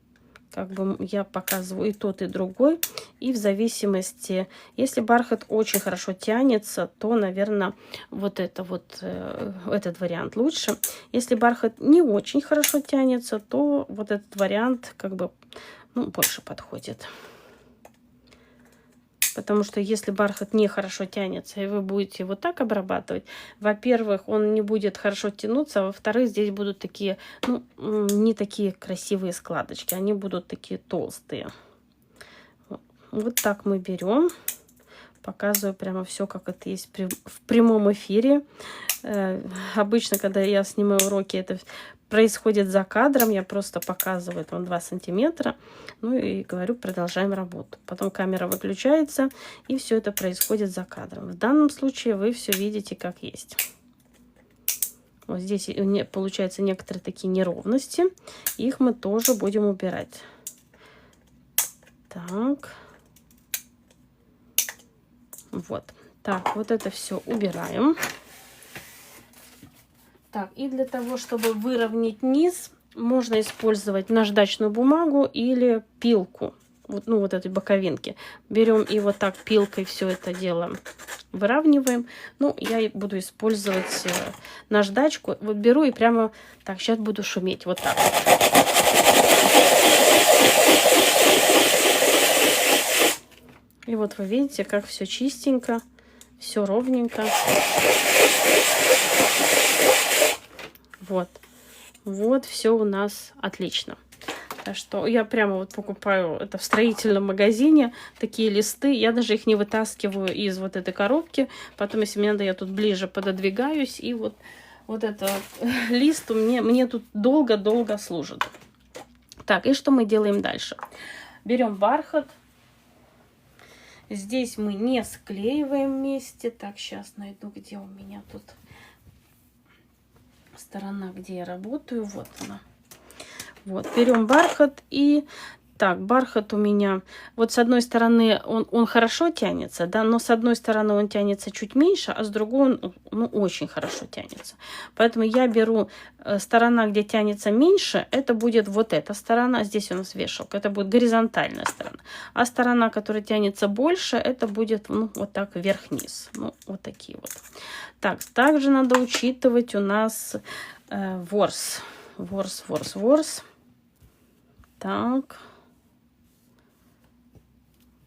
Как бы я показываю и тот, и другой. И в зависимости, если бархат очень хорошо тянется, то, наверное, вот этот вариант лучше. Если бархат не очень хорошо тянется, то вот этот вариант как бы, ну, больше подходит. Потому что если бархат не хорошо тянется, и вы будете вот так обрабатывать, во-первых, он не будет хорошо тянуться, а во-вторых, здесь будут такие, ну, не такие красивые складочки, они будут такие толстые. Вот так мы берем, показываю прямо все, как это есть в прямом эфире. Обычно, когда я снимаю уроки, это происходит за кадром, я просто показываю там 2 сантиметра, ну и говорю, продолжаем работу. Потом камера выключается, и все это происходит за кадром. В данном случае вы все видите как есть. Вот здесь получаются некоторые такие неровности, их мы тоже будем убирать. Так. Вот. Так, вот это все убираем. Так, и для того, чтобы выровнять низ, можно использовать наждачную бумагу или пилку. Вот, ну, вот этой боковинки. Берем и вот так пилкой все это дело выравниваем. Ну, я буду использовать наждачку. Вот беру и прямо так, сейчас буду шуметь. Вот так. И вот вы видите, как все чистенько, все ровненько. Вот все у нас отлично. Так что я прямо вот покупаю это в строительном магазине, такие листы. Я даже их не вытаскиваю из вот этой коробки. Потом, если мне надо, я тут ближе пододвигаюсь. И вот этот лист мне тут долго-долго служит. Так, и что мы делаем дальше? Берем бархат. Здесь мы не склеиваем вместе. Так, сейчас найду, где у меня тут сторона, где я работаю. Вот она. Вот, берем бархат и... Так, бархат у меня... Вот с одной стороны он хорошо тянется, да, но с одной стороны он тянется чуть меньше, а с другой он, ну, очень хорошо тянется. Поэтому я беру сторона, где тянется меньше, это будет вот эта сторона. Здесь у нас вешалка, это будет горизонтальная сторона. А сторона, которая тянется больше, это будет, ну, вот так вверх-вниз. Ну, вот такие вот. Так, также надо учитывать у нас ворс. Ворс. Так.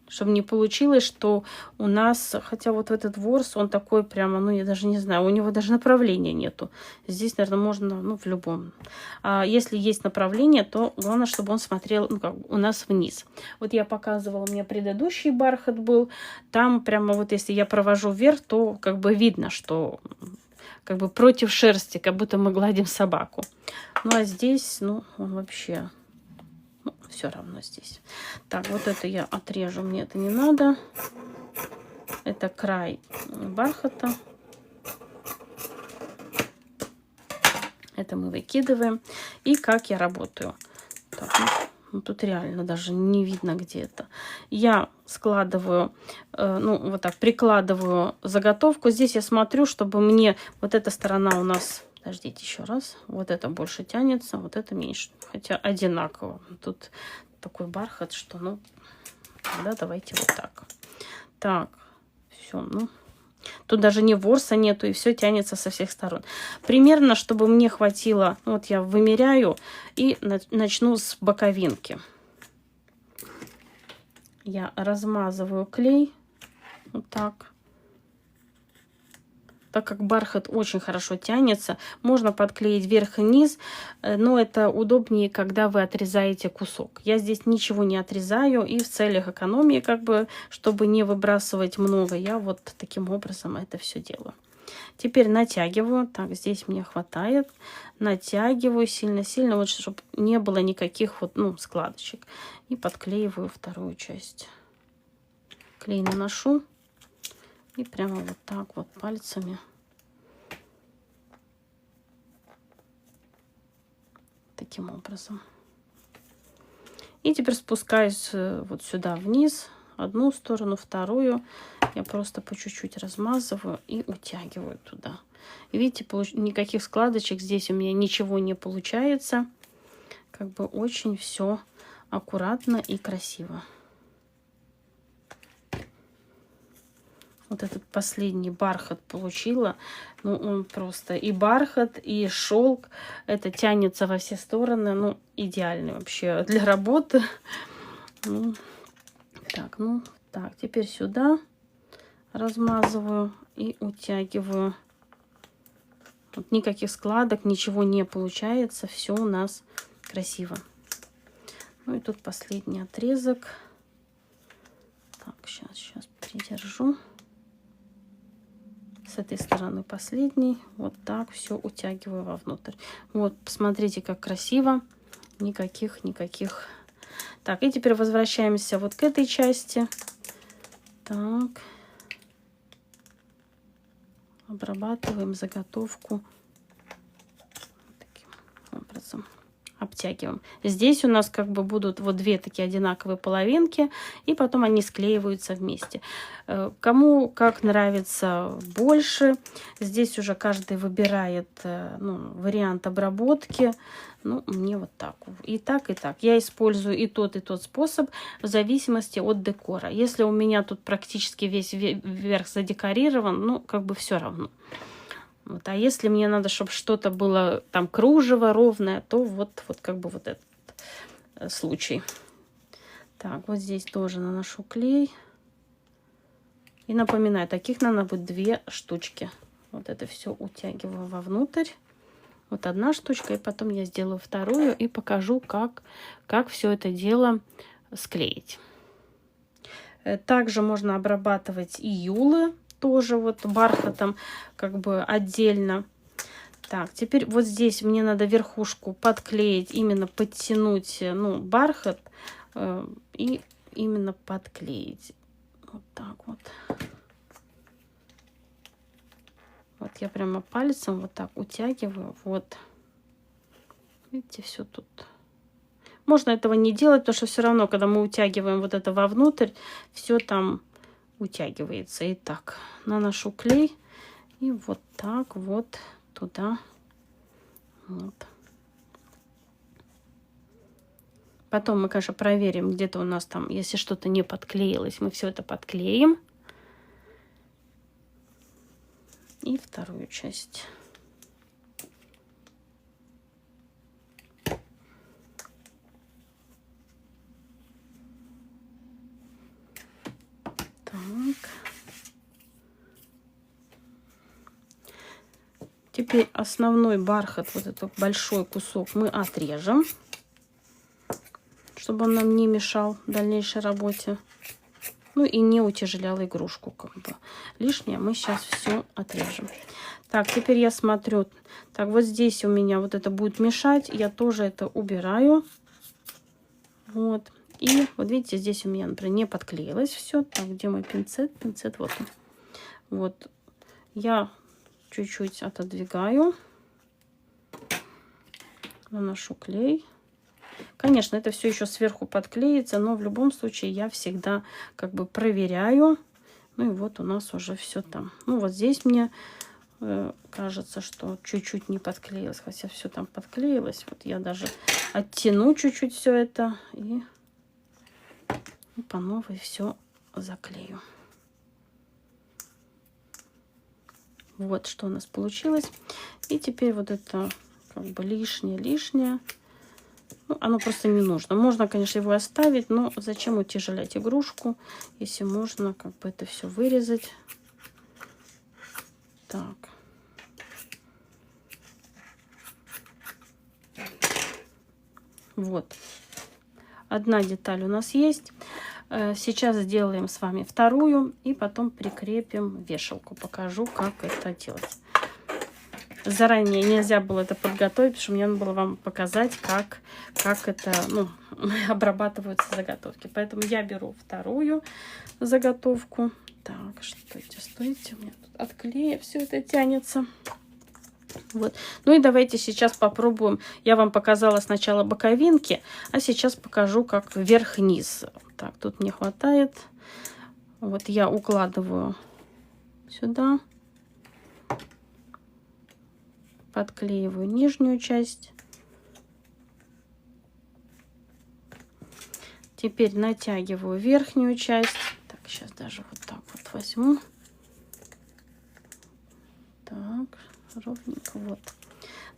Чтобы не получилось, что у нас, хотя вот этот ворс, он такой прямо, ну, я даже не знаю, у него даже направления нету. Здесь, наверное, можно, ну, в любом. А если есть направление, то главное, чтобы он смотрел, ну, как у нас вниз. Вот я показывала, у меня предыдущий бархат был, там прямо вот если я провожу вверх, то как бы видно, что как бы против шерсти, как будто мы гладим собаку. Ну, а здесь, ну, он вообще... все равно здесь. Так, вот это я отрежу, мне это не надо. Это край бархата. Это мы выкидываем. И как я работаю. Так, ну, тут реально даже не видно, где это. Я складываю, ну, вот так, прикладываю заготовку. Здесь я смотрю, чтобы мне вот эта сторона у нас... Подождите еще раз. Вот это больше тянется, вот это меньше. Хотя одинаково. Тут такой бархат, что, ну, тогда давайте вот так. Так, все, ну... Тут даже ни ворса нету, и все тянется со всех сторон. Примерно, чтобы мне хватило, вот я вымеряю и начну с боковинки. Я размазываю клей вот так. Так как бархат очень хорошо тянется, можно подклеить вверх и низ, но это удобнее, когда вы отрезаете кусок. Я здесь ничего не отрезаю, и в целях экономии, как бы, чтобы не выбрасывать много, я вот таким образом это все делаю. Теперь натягиваю. Так, здесь мне хватает. Натягиваю сильно-сильно, вот чтобы не было никаких вот, ну, складочек. И подклеиваю вторую часть. Клей наношу. И прямо вот так вот пальцами. Таким образом. И теперь спускаюсь вот сюда вниз. Одну сторону, вторую. Я просто по чуть-чуть размазываю и утягиваю туда. И видите, никаких складочек здесь у меня ничего не получается. Как бы очень все аккуратно и красиво. Вот этот последний бархат получила. Ну, он просто и бархат, и шелк. Это тянется во все стороны. Ну, идеальный вообще для работы. Ну, так, теперь сюда размазываю и утягиваю. Вот никаких складок, ничего не получается. Все у нас красиво. Ну и тут последний отрезок. Так, сейчас придержу. С этой стороны последний. Вот так все утягиваю вовнутрь. Вот, посмотрите, как красиво. Никаких. Так, и теперь возвращаемся вот к этой части. Так. Обрабатываем заготовку. Таким образом. Обтягиваем. Здесь у нас как бы будут вот две такие одинаковые половинки, и потом они склеиваются вместе. Кому как нравится больше. Здесь уже каждый выбирает, ну, вариант обработки. Ну, мне вот так. И так, и так. Я использую и тот способ в зависимости от декора. Если у меня тут практически весь верх задекорирован, ну, как бы все равно. Вот. А если мне надо, чтобы что-то было там кружево ровное, то вот как бы вот этот случай. Так, вот здесь тоже наношу клей. И напоминаю, таких надо будет 2 штучки. Вот это все утягиваю вовнутрь. Вот одна штучка, и потом я сделаю вторую и покажу, как все это дело склеить. Также можно обрабатывать и юлы. Тоже вот бархатом как бы отдельно. Так, теперь вот здесь мне надо верхушку подклеить, именно подтянуть, ну, бархат и именно подклеить. Вот так вот. Вот я прямо пальцем вот так утягиваю. Вот. Видите, все тут. Можно этого не делать, потому что все равно, когда мы утягиваем вот это вовнутрь, все там утягивается. Итак, наношу клей и вот так вот туда. Вот. Потом мы, конечно, проверим, где-то у нас там, если что-то не подклеилось, мы все это подклеим. И вторую часть. Теперь основной бархат, вот этот большой кусок, мы отрежем, чтобы он нам не мешал в дальнейшей работе. Ну и не утяжелял игрушку, как бы. Лишнее мы сейчас все отрежем. Так, теперь я смотрю. Так, вот здесь у меня вот это будет мешать. Я тоже это убираю. Вот. И вот видите, здесь у меня, например, не подклеилось все. Так, где мой пинцет? Пинцет вот он. Вот. Я чуть-чуть отодвигаю. Наношу клей. Конечно, это все еще сверху подклеится, но в любом случае я всегда как бы проверяю. Ну и вот у нас уже все там. Ну вот здесь мне кажется, что чуть-чуть не подклеилось, хотя все там подклеилось. Вот я даже оттяну чуть-чуть все это и по новой все заклею. Вот что у нас получилось. И теперь вот это как бы лишнее. Ну, оно просто не нужно. Можно, конечно, его оставить, но зачем утяжелять игрушку, если можно как бы это все вырезать. Так. Вот. Одна деталь у нас есть. Сейчас сделаем с вами вторую и потом прикрепим вешалку. Покажу, как это делать. Заранее нельзя было это подготовить, потому что мне надо было вам показать, как это, ну, обрабатываются заготовки. Поэтому я беру вторую заготовку. Так, стойте, у меня тут от клея все это тянется. Вот. Ну и давайте сейчас попробуем. Я вам показала сначала боковинки, а сейчас покажу, как вверх-вниз. Так, тут не хватает. Вот я укладываю сюда. Подклеиваю нижнюю часть. Теперь натягиваю верхнюю часть. Так, сейчас даже вот так вот возьму. Так, ровненько. Вот.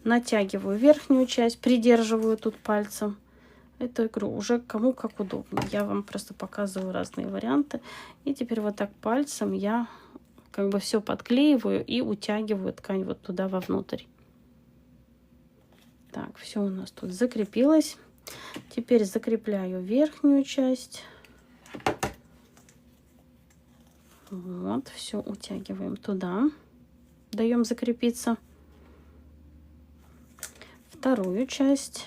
Натягиваю верхнюю часть, придерживаю тут пальцем. Эту игру уже кому как удобнее. Я вам просто показываю разные варианты. И теперь вот так пальцем я как бы все подклеиваю и утягиваю ткань вот туда вовнутрь. Так, все у нас тут закрепилось. Теперь закрепляю верхнюю часть. Вот, все утягиваем туда. Даем закрепиться. Вторую часть.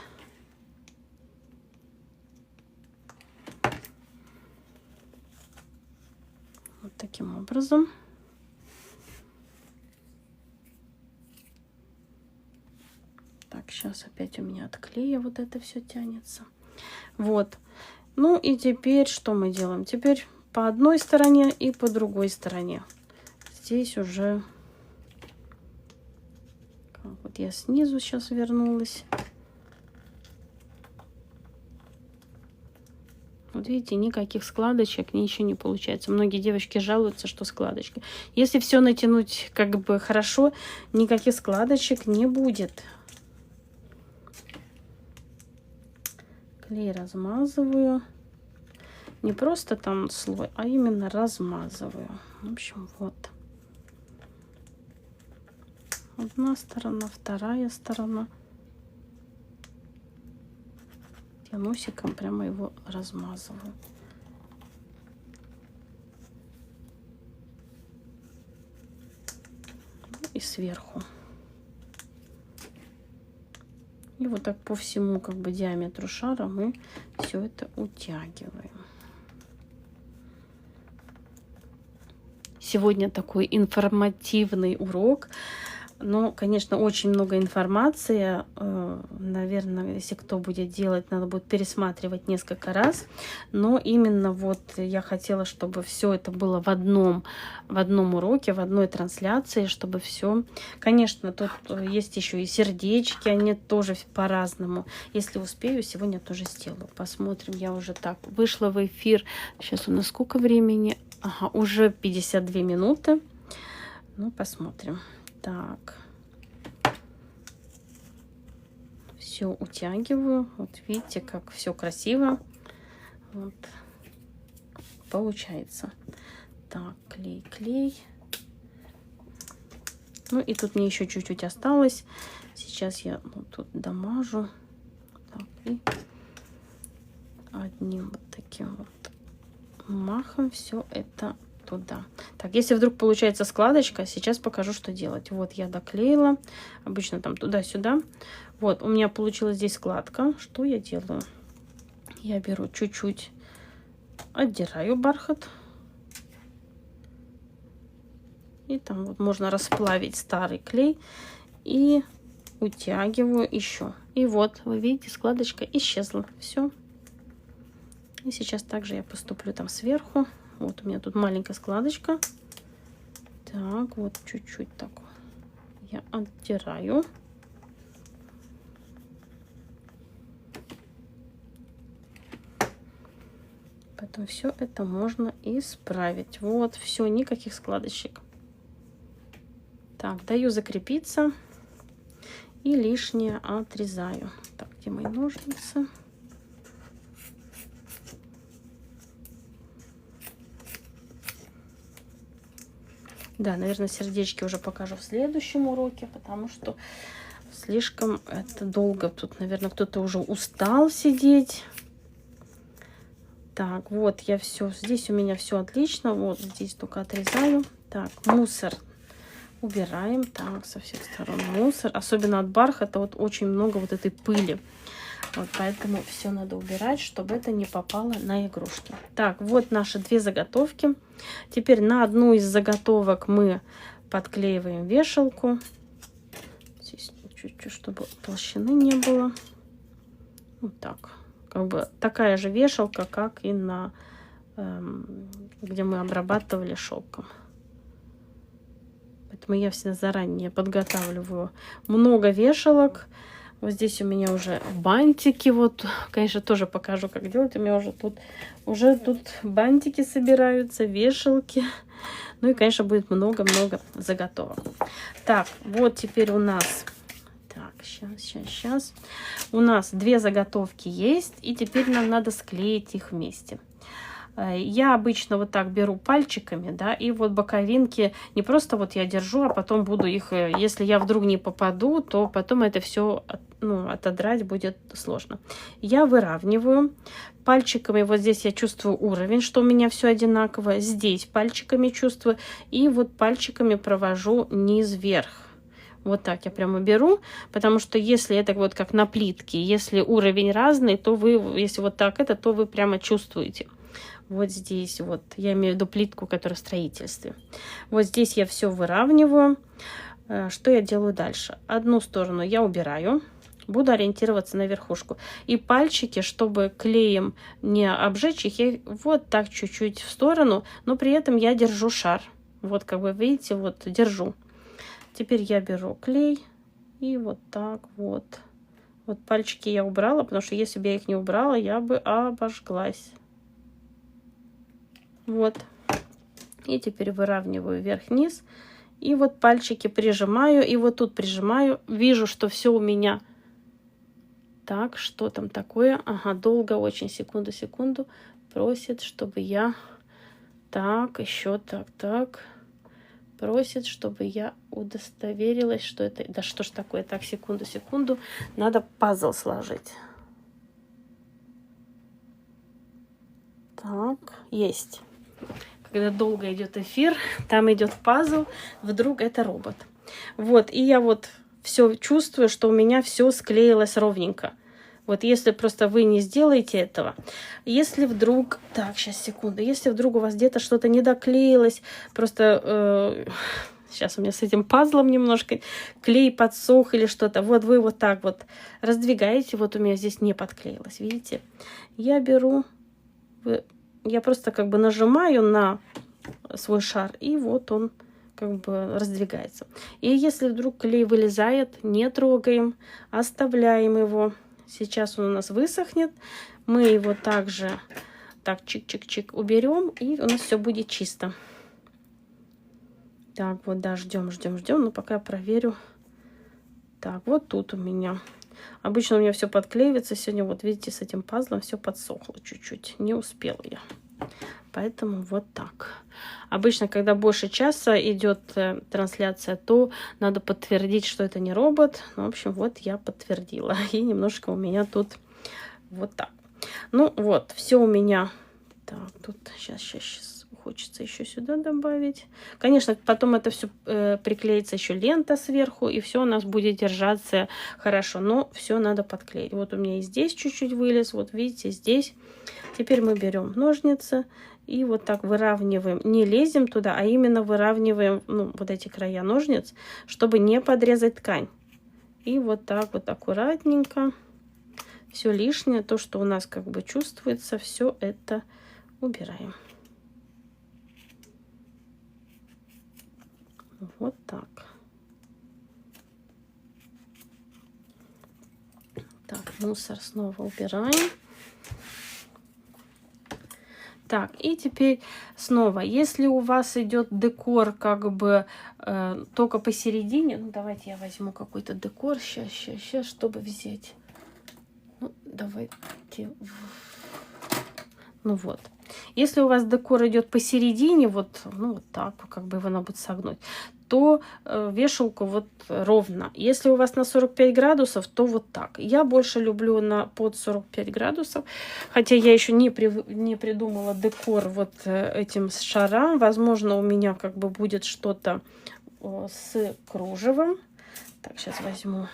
Вот таким образом. Так, сейчас опять у меня от клея вот это все тянется. Вот. Ну и теперь что мы делаем? Теперь по одной стороне и по другой стороне. Здесь уже... Вот я снизу сейчас вернулась. Вот видите, никаких складочек, ничего не получается. Многие девочки жалуются, что складочки. Если все натянуть как бы хорошо, никаких складочек не будет. Клей размазываю. Не просто там слой, а именно размазываю. В общем, вот. Одна сторона, вторая сторона. Я носиком прямо его размазываю. И сверху. И вот так по всему как бы диаметру шара мы все это утягиваем. Сегодня такой информативный урок. Но, конечно, очень много информации. Наверное, если кто будет делать, надо будет пересматривать несколько раз. Но именно вот я хотела, чтобы все это было в одном уроке, в одной трансляции, чтобы все... Конечно, тут есть еще и сердечки, они тоже по-разному. Если успею, сегодня тоже сделаю. Посмотрим. Я уже так вышла в эфир. Сейчас у нас сколько времени? Ага, уже 52 минуты. Ну, посмотрим. Так, все утягиваю. Вот видите, как все красиво. Вот получается. Так, клей. Ну и тут мне еще чуть-чуть осталось. Сейчас я вот тут дамажу. Так, и одним вот таким вот махом все это туда. Так, если вдруг получается складочка, сейчас покажу, что делать. Вот я доклеила. Обычно там туда-сюда. Вот, у меня получилась здесь складка. Что я делаю? Я беру чуть-чуть, отдираю бархат. И там вот можно расплавить старый клей. И утягиваю еще. И вот, вы видите, складочка исчезла. Все. И сейчас также я поступлю там сверху. Вот у меня тут маленькая складочка. Так, вот чуть-чуть так я оттираю. Потом все это можно исправить. Вот, все, никаких складочек. Так, даю закрепиться. И лишнее отрезаю. Так, где мои ножницы? Да, наверное, сердечки уже покажу в следующем уроке, потому что слишком это долго. Тут, наверное, кто-то уже устал сидеть. Так, вот я все. Здесь у меня все отлично. Вот здесь только отрезаю. Так, мусор убираем. Так, со всех сторон мусор. Особенно от бархата вот очень много вот этой пыли. Вот поэтому все надо убирать, чтобы это не попало на игрушки. Так, вот наши две заготовки. Теперь на одну из заготовок мы подклеиваем вешалку. Здесь чуть-чуть, чтобы толщины не было. Вот так. Как бы такая же вешалка, как и на где мы обрабатывали шелком. Поэтому я всегда заранее подготавливаю много вешалок. Вот здесь у меня уже бантики. Вот, конечно, тоже покажу, как делать. У меня уже тут бантики собираются, вешалки. Ну и, конечно, будет много-много заготовок. Так, вот теперь у нас... Так, сейчас. У нас две заготовки есть. И теперь нам надо склеить их вместе. Я обычно вот так беру пальчиками, да, и вот боковинки не просто вот я держу, а потом буду их, если я вдруг не попаду, то потом это все, отодрать будет сложно. Я выравниваю пальчиками, вот здесь я чувствую уровень, что у меня все одинаково, здесь пальчиками чувствую, и вот пальчиками провожу низ вверх. Вот так я прямо беру, потому что если это вот как на плитке, если уровень разный, то вы, если вот так это, то вы прямо чувствуете. Вот здесь вот, я имею в виду плитку, которая в строительстве. Вот здесь я все выравниваю. Что я делаю дальше? Одну сторону я убираю. Буду ориентироваться на верхушку. И пальчики, чтобы клеем не обжечь их, я вот так чуть-чуть в сторону, но при этом я держу шар. Вот как вы видите, вот держу. Теперь я беру клей и вот так вот. Вот пальчики я убрала, потому что если бы я их не убрала, я бы обожглась. Вот. И теперь выравниваю вверх-вниз. И вот пальчики прижимаю. И вот тут прижимаю. Вижу, что все у меня. Так, что там такое? Ага, долго очень. Секунду. Просит, чтобы я... Так, еще так. Просит, чтобы я удостоверилась, что это... Да что ж такое? Так, секунду. Надо пазл сложить. Так, есть. Когда долго идет эфир, там идет пазл, вдруг это робот. Вот, и я вот все чувствую, что у меня все склеилось ровненько. Вот если просто вы не сделаете этого, если вдруг... Так, сейчас, секунду. Если вдруг у вас где-то что-то не доклеилось, просто... Сейчас у меня с этим пазлом немножко клей подсох или что-то. Вот вы вот так вот раздвигаете. Вот у меня здесь не подклеилось, видите? Я беру... Я просто как бы нажимаю на свой шар, и вот он как бы раздвигается. И если вдруг клей вылезает, не трогаем, оставляем его. Сейчас он у нас высохнет. Мы его также так чик-чик-чик уберем, и у нас все будет чисто. Так, вот, да, ждем. Ну, пока я проверю. Так, вот тут у меня... Обычно у меня все подклеивается. Сегодня, вот видите, с этим пазлом все подсохло чуть-чуть. Не успела я. Поэтому вот так. Обычно, когда больше часа идет трансляция, то надо подтвердить, что это не робот. Ну, в общем, вот я подтвердила. И немножко у меня тут вот так. Ну, вот, все у меня... Так, тут сейчас хочется еще сюда добавить. Конечно, потом это все приклеится еще лента сверху, и все у нас будет держаться хорошо. Но все надо подклеить. Вот у меня и здесь чуть-чуть вылез, вот видите, здесь. Теперь мы берем ножницы и вот так выравниваем. Не лезем туда, а именно выравниваем, ну, вот эти края ножниц, чтобы не подрезать ткань. И вот так вот аккуратненько. Все лишнее, то, что у нас как бы чувствуется, все это убираем. Вот так. Так, мусор снова убираем. Так, и теперь снова, если у вас идет декор как бы только посередине, ну давайте я возьму какой-то декор сейчас, чтобы взять. Ну, давайте. Ну вот. Если у вас декор идет посередине, вот, ну вот так, как бы его надо будет согнуть, то вешалку вот ровно. Если у вас на 45 градусов, то вот так. Я больше люблю под 45 градусов, хотя я еще не придумала декор вот этим шарам. Возможно, у меня как бы будет что-то с кружевом. Так, сейчас возьму.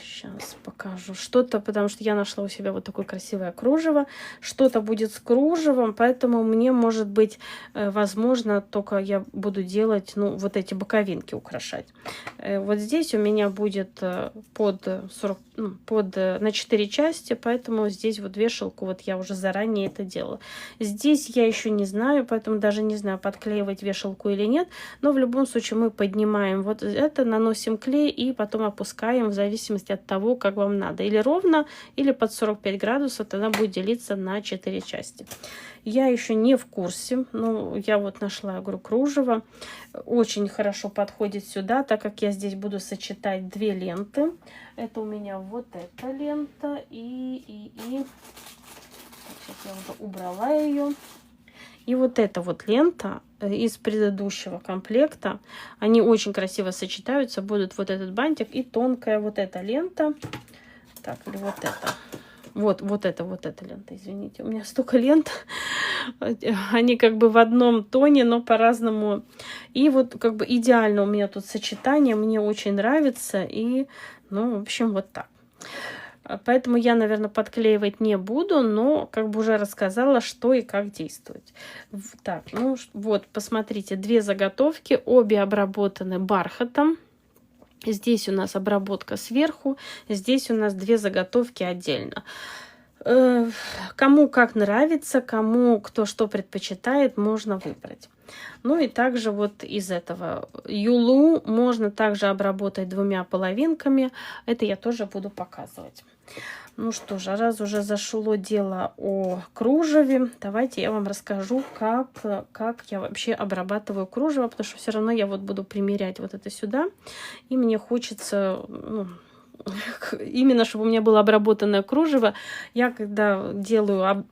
Сейчас покажу что-то, потому что я нашла у себя вот такое красивое кружево. Что-то будет с кружевом, поэтому мне, может быть, возможно, только я буду делать, ну, вот эти боковинки украшать. Вот здесь у меня будет на 4 части, поэтому здесь вот вешалку, вот я уже заранее это делала. Здесь я еще не знаю, поэтому даже не знаю, подклеивать вешалку или нет, но в любом случае мы поднимаем вот это, наносим клей и потом опускаем в зависимости от того, как вам надо. Или ровно, или под 45 градусов, тогда будет делиться на 4 части. Я еще не в курсе, но я вот нашла, я говорю, кружево. Очень хорошо подходит сюда, так как я здесь буду сочетать 2 ленты. Это у меня вот эта лента и... Сейчас я уже убрала ее. И вот эта вот лента из предыдущего комплекта, они очень красиво сочетаются. Будут вот этот бантик и тонкая вот эта лента. Так, или вот это. Вот эта лента, извините. У меня столько лент. Они как бы в одном тоне, но по-разному. И вот как бы идеально у меня тут сочетание. Мне очень нравится. И, ну, в общем, вот так. Поэтому я, наверное, подклеивать не буду, но как бы уже рассказала, что и как действовать. Так, ну вот, посмотрите, 2 заготовки, обе обработаны бархатом. Здесь у нас обработка сверху, здесь у нас 2 заготовки отдельно. Кому как нравится, кому кто что предпочитает, можно выбрать. Ну и также вот из этого юлу можно также обработать 2 половинками. Это я тоже буду показывать. Ну что же, раз уже зашло дело о кружеве, давайте я вам расскажу, как я вообще обрабатываю кружево, потому что все равно я вот буду примерять вот это сюда, и мне хочется... Ну, именно чтобы у меня было обработанное кружево. Я когда делаю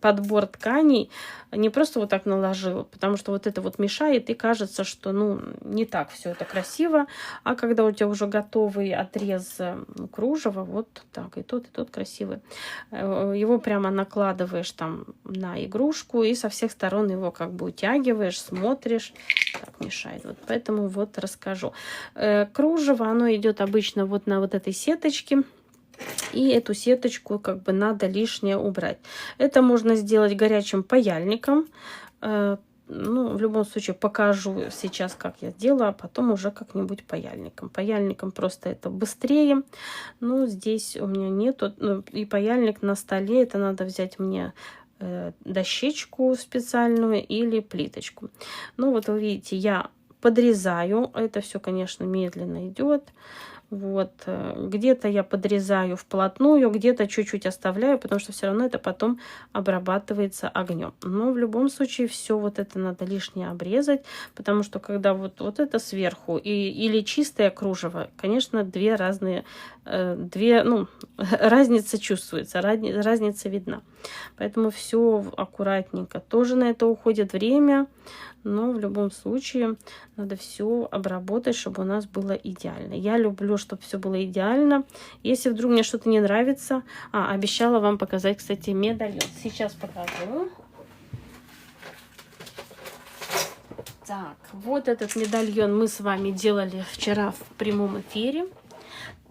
подбор тканей, не просто вот так наложила, потому что вот это вот мешает, и кажется, что ну не так все это красиво. А когда у тебя уже готовый отрез кружева, вот так, и тот красивый, его прямо накладываешь там на игрушку и со всех сторон его как бы утягиваешь, смотришь. Так, мешает. Вот поэтому вот расскажу. Кружево, оно идет обычно вот на вот этой сеточке. И эту сеточку как бы надо лишнее убрать. Это можно сделать горячим паяльником. Ну, в любом случае покажу сейчас, как я делаю, а потом уже как-нибудь паяльником. Паяльником просто это быстрее. Ну, здесь у меня нету. Ну, и паяльник на столе, это надо взять мне дощечку специальную или плиточку. Ну, вот вы видите, я подрезаю. Это все, конечно, медленно идет. Вот, где-то я подрезаю вплотную, где-то чуть-чуть оставляю, потому что все равно это потом обрабатывается огнем. Но в любом случае все вот это надо лишнее обрезать, потому что когда вот это сверху или чистое кружево, конечно, разница чувствуется, разница видна. Поэтому все аккуратненько. Тоже на это уходит время, но в любом случае надо все обработать, чтобы у нас было идеально. Я люблю, чтобы все было идеально. Если вдруг мне что-то не нравится... обещала вам показать, кстати, медальон. Сейчас покажу. Так, вот этот медальон мы с вами делали вчера в прямом эфире.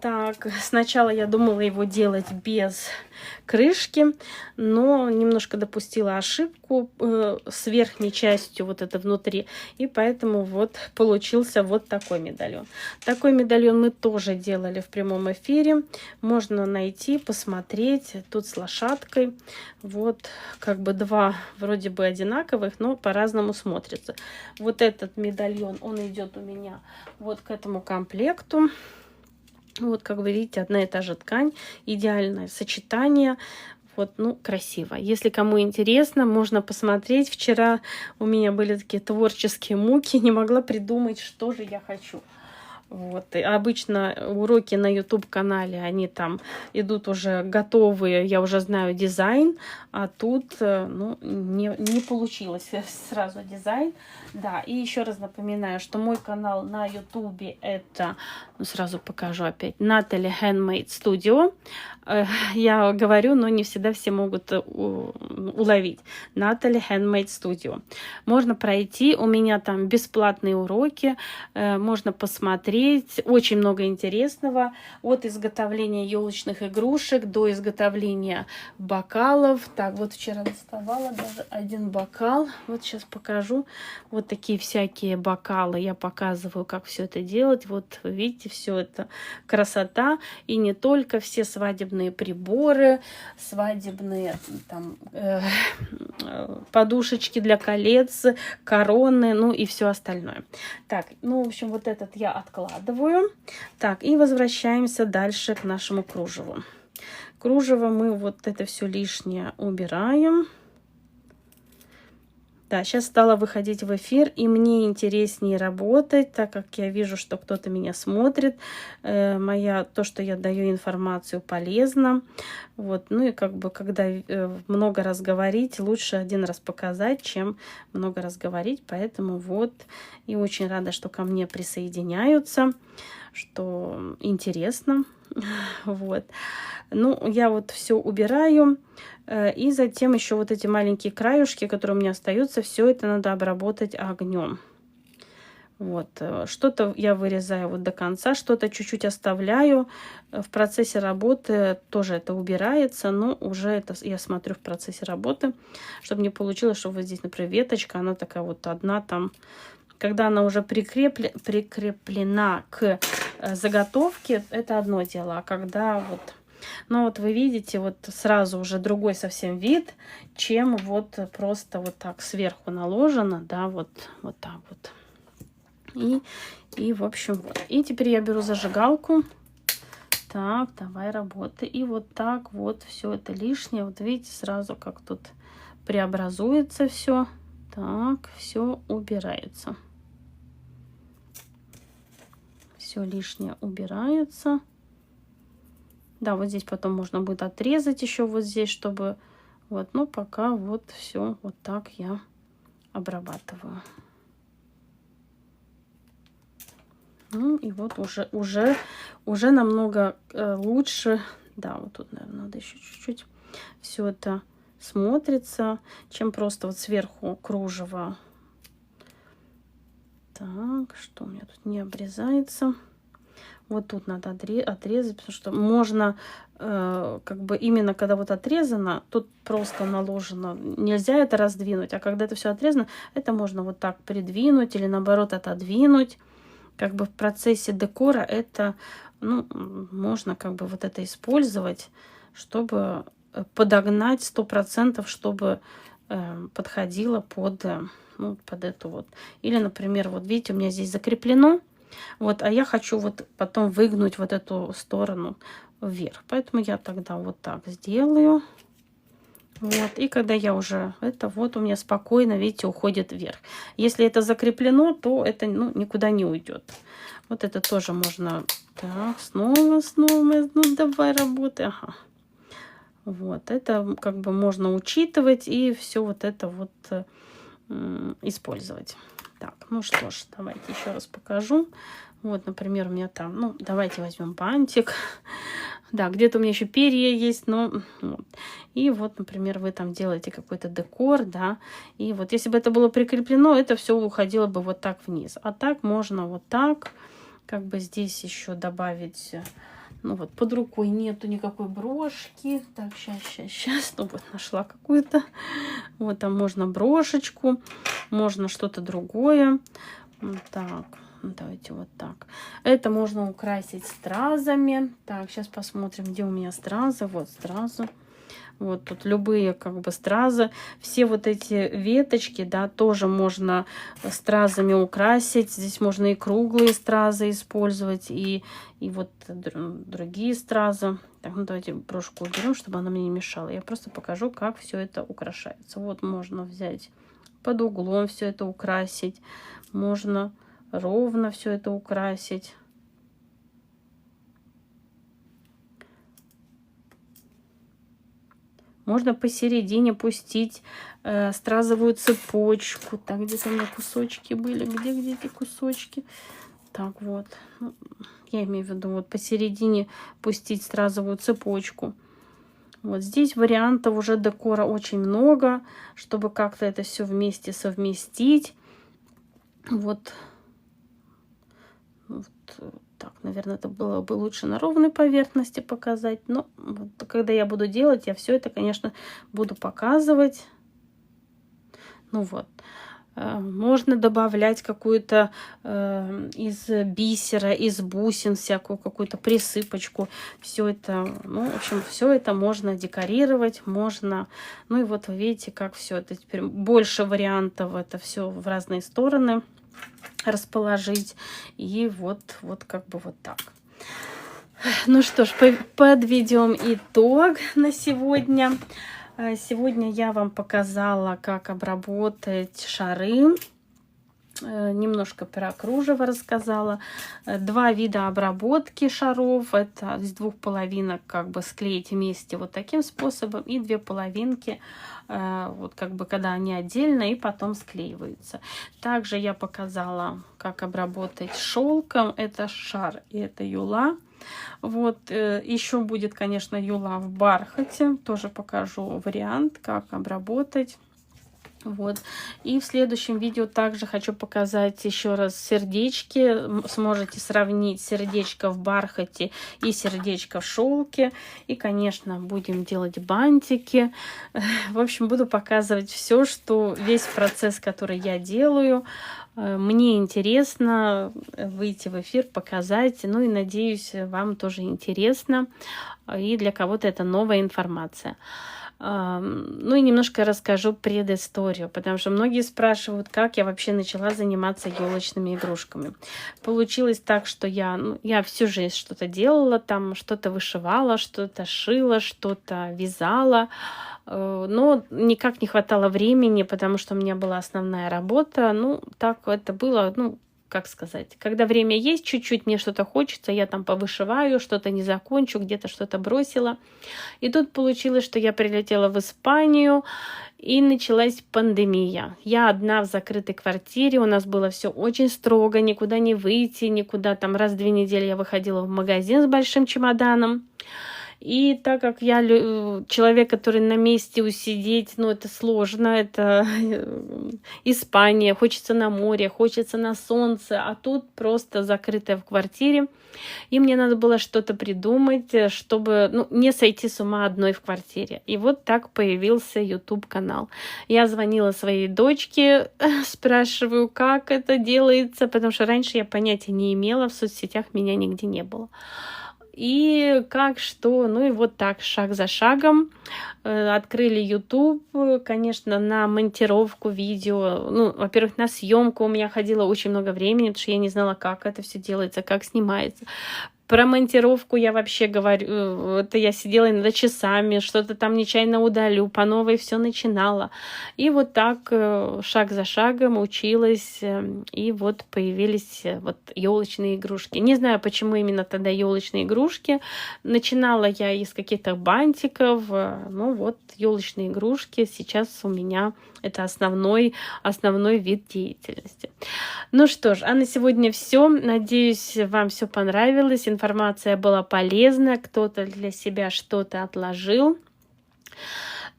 Так, сначала я думала его делать без крышки, но немножко допустила ошибку с верхней частью вот это внутри, и поэтому вот получился вот такой медальон. Такой медальон мы тоже делали в прямом эфире, можно найти, посмотреть, тут с лошадкой, вот как бы два вроде бы одинаковых, но по-разному смотрится. Вот этот медальон, он идет у меня вот к этому комплекту. Вот, как вы видите, одна и та же ткань, идеальное сочетание. Вот, ну, красиво. Если кому интересно, можно посмотреть. Вчера у меня были такие творческие муки, не могла придумать, что же я хочу. Вот. И обычно уроки на YouTube-канале, они там идут уже готовые, я уже знаю дизайн, а тут ну, не получилось сразу дизайн. Да, и еще раз напоминаю, что мой канал на YouTube это, ну, сразу покажу опять, Natalie Handmade Studio. Я говорю, но не всегда все могут уловить. Natalie Handmade Studio. Можно пройти, у меня там бесплатные уроки, можно посмотреть. Очень много интересного. От изготовления елочных игрушек до изготовления бокалов. Так, вот вчера доставала даже один бокал. Вот сейчас покажу. Вот такие всякие бокалы. Я показываю, как все это делать. Вот вы видите, все это красота. И не только, все свадебные приборы, свадебные там подушечки для колец, короны, ну и все остальное. Так, ну, в общем, вот этот я откладываю. Так, и возвращаемся дальше к нашему кружеву. Кружево мы вот это все лишнее убираем. Да, сейчас стала выходить в эфир, и мне интереснее работать, так как я вижу, что кто-то меня смотрит. То, что я даю информацию, полезно. Вот, ну и как бы, когда много раз говорить, лучше один раз показать, чем много раз говорить. Поэтому вот, и очень рада, что ко мне присоединяются, что интересно. Вот. Ну, я вот все убираю. И затем еще вот эти маленькие краюшки, которые у меня остаются, все это надо обработать огнем. Вот. Что-то я вырезаю вот до конца, что-то чуть-чуть оставляю. В процессе работы тоже это убирается, но уже это я смотрю в процессе работы, чтобы не получилось, что вот здесь, например, веточка, она такая вот одна там. Когда она уже прикреплена к заготовке, это одно дело. А когда вот... Ну вот вы видите, вот сразу уже другой совсем вид, чем вот просто вот так сверху наложено, да, вот так вот. И в общем, вот. И теперь я беру зажигалку. Так, давай работай. И вот так вот все это лишнее. Вот видите, сразу как тут преобразуется все. Так, все убирается. Все лишнее убирается. Да, вот здесь потом можно будет отрезать еще вот здесь, чтобы... Вот, ну, пока вот все вот так я обрабатываю. Ну, и вот уже намного лучше. Да, вот тут, наверное, надо еще чуть-чуть. Все это смотрится, чем просто вот сверху кружево. Так, что у меня тут не обрезается? Вот тут надо отрезать, потому что можно, как бы именно когда вот отрезано, тут просто наложено, нельзя это раздвинуть, а когда это все отрезано, это можно вот так придвинуть или наоборот отодвинуть. Как бы в процессе декора это, ну, можно как бы вот это использовать, чтобы подогнать 100%, чтобы подходило под, ну, под эту вот. Или, например, вот видите, у меня здесь закреплено. Вот, а я хочу вот потом выгнуть вот эту сторону вверх. Поэтому я тогда вот так сделаю. Вот, и когда я уже... Это вот у меня спокойно, видите, уходит вверх. Если это закреплено, то это, ну, никуда не уйдет. Вот это тоже можно... Так, снова. Ну, давай работай. Ага. Вот, это как бы можно учитывать и все вот это вот использовать. Так, ну что ж, давайте еще раз покажу. Вот, например, у меня там, ну, давайте возьмем бантик. Да, где-то у меня еще перья есть, но вот. И вот, например, вы там делаете какой-то декор, да, и вот если бы это было прикреплено, это все уходило бы вот так вниз. А так можно вот так, как бы здесь еще добавить, ну вот под рукой нету никакой брошки. Так, сейчас, ну вот нашла какую-то. Вот там можно брошечку, можно что-то другое. Вот так. Давайте вот так. Это можно украсить стразами. Так, сейчас посмотрим, где у меня стразы. Вот стразы. Вот тут любые как бы стразы. Все вот эти веточки, да, тоже можно стразами украсить. Здесь можно и круглые стразы использовать, и вот другие стразы. Так, ну давайте брошку уберем, чтобы она мне не мешала. Я просто покажу, как все это украшается. Вот можно взять под углом все это украсить. Можно ровно все это украсить. Можно посередине пустить стразовую цепочку. Так, где-то у меня кусочки были. Где эти кусочки? Так, вот. Я имею в виду вот посередине пустить стразовую цепочку. Вот здесь вариантов уже декора очень много, чтобы как-то это все вместе совместить. Вот так, наверное, это было бы лучше на ровной поверхности показать. Но вот, когда я буду делать, я все это, конечно, буду показывать. Ну вот. Можно добавлять какую-то из бисера, из бусин, всякую какую-то присыпочку. Все это, ну, в общем, все это можно декорировать, можно. Ну и вот вы видите, как все это теперь больше вариантов, это все в разные стороны расположить. И вот как бы вот так. Ну что ж, подведем итог на сегодня. Сегодня я вам показала, как обработать шары. Немножко про кружево рассказала. 2 вида обработки шаров. Это из 2 половинок как бы склеить вместе вот таким способом. И 2 половинки, вот как бы когда они отдельно и потом склеиваются. Также я показала, как обработать шелком. Это шар и это юла. Вот, еще будет, конечно, юла в бархате. Тоже покажу вариант, как обработать. Вот. И в следующем видео также хочу показать еще раз сердечки. Сможете сравнить сердечко в бархате и сердечко в шелке. И, конечно, будем делать бантики. В общем, буду показывать все, что весь процесс, который я делаю. Мне интересно выйти в эфир, показать. Ну и надеюсь, вам тоже интересно. И для кого-то это новая информация. Ну и немножко расскажу предысторию, потому что многие спрашивают, как я вообще начала заниматься елочными игрушками. Получилось так, что я всю жизнь что-то делала, там что-то вышивала, что-то шила, что-то вязала, но никак не хватало времени, потому что у меня была основная работа. Ну, так это было, ну, как сказать, когда время есть, чуть-чуть мне что-то хочется, я там повышиваю, что-то не закончу, где-то что-то бросила. И тут получилось, что я прилетела в Испанию, и началась пандемия. Я одна в закрытой квартире, у нас было все очень строго, никуда не выйти, никуда там раз в 2 недели я выходила в магазин с большим чемоданом. И так как я человек, который на месте усидеть, ну, это сложно, это Испания, хочется на море, хочется на солнце, а тут просто закрытая в квартире. И мне надо было что-то придумать, чтобы, ну, не сойти с ума одной в квартире. И вот так появился YouTube-канал. Я звонила своей дочке, спрашиваю, как это делается, потому что раньше я понятия не имела, в соцсетях меня нигде не было. И как, что, ну и вот так, шаг за шагом открыли YouTube, конечно, на монтировку видео, ну, во-первых, на съемку у меня ходило очень много времени, потому что я не знала, как это все делается, как снимается. Про монтировку я вообще говорю, это я сидела иногда часами, что-то там нечаянно удалю, по новой все начинала. И вот так шаг за шагом училась, и вот появились вот елочные игрушки. Не знаю, почему именно тогда елочные игрушки. Начинала я из каких-то бантиков, ну вот елочные игрушки сейчас у меня это основной вид деятельности. Ну что ж, а на сегодня все. Надеюсь, вам все понравилось. информация была полезна, кто-то для себя что-то отложил.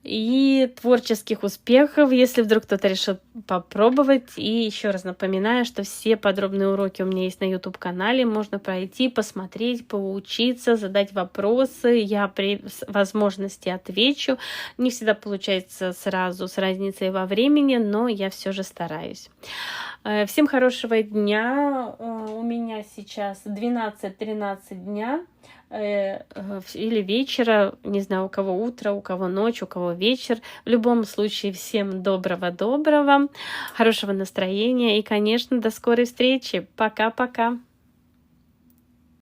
И творческих успехов, если вдруг кто-то решил попробовать. И еще раз напоминаю, что все подробные уроки у меня есть на YouTube-канале. Можно пройти, посмотреть, поучиться, задать вопросы. Я при возможности отвечу. Не всегда получается сразу с разницей во времени, но я все же стараюсь. Всем хорошего дня. У меня сейчас 12-13 дня. Или вечера, не знаю, у кого утро, у кого ночь, у кого вечер. В любом случае, всем доброго-доброго, хорошего настроения и, конечно, до скорой встречи. Пока-пока.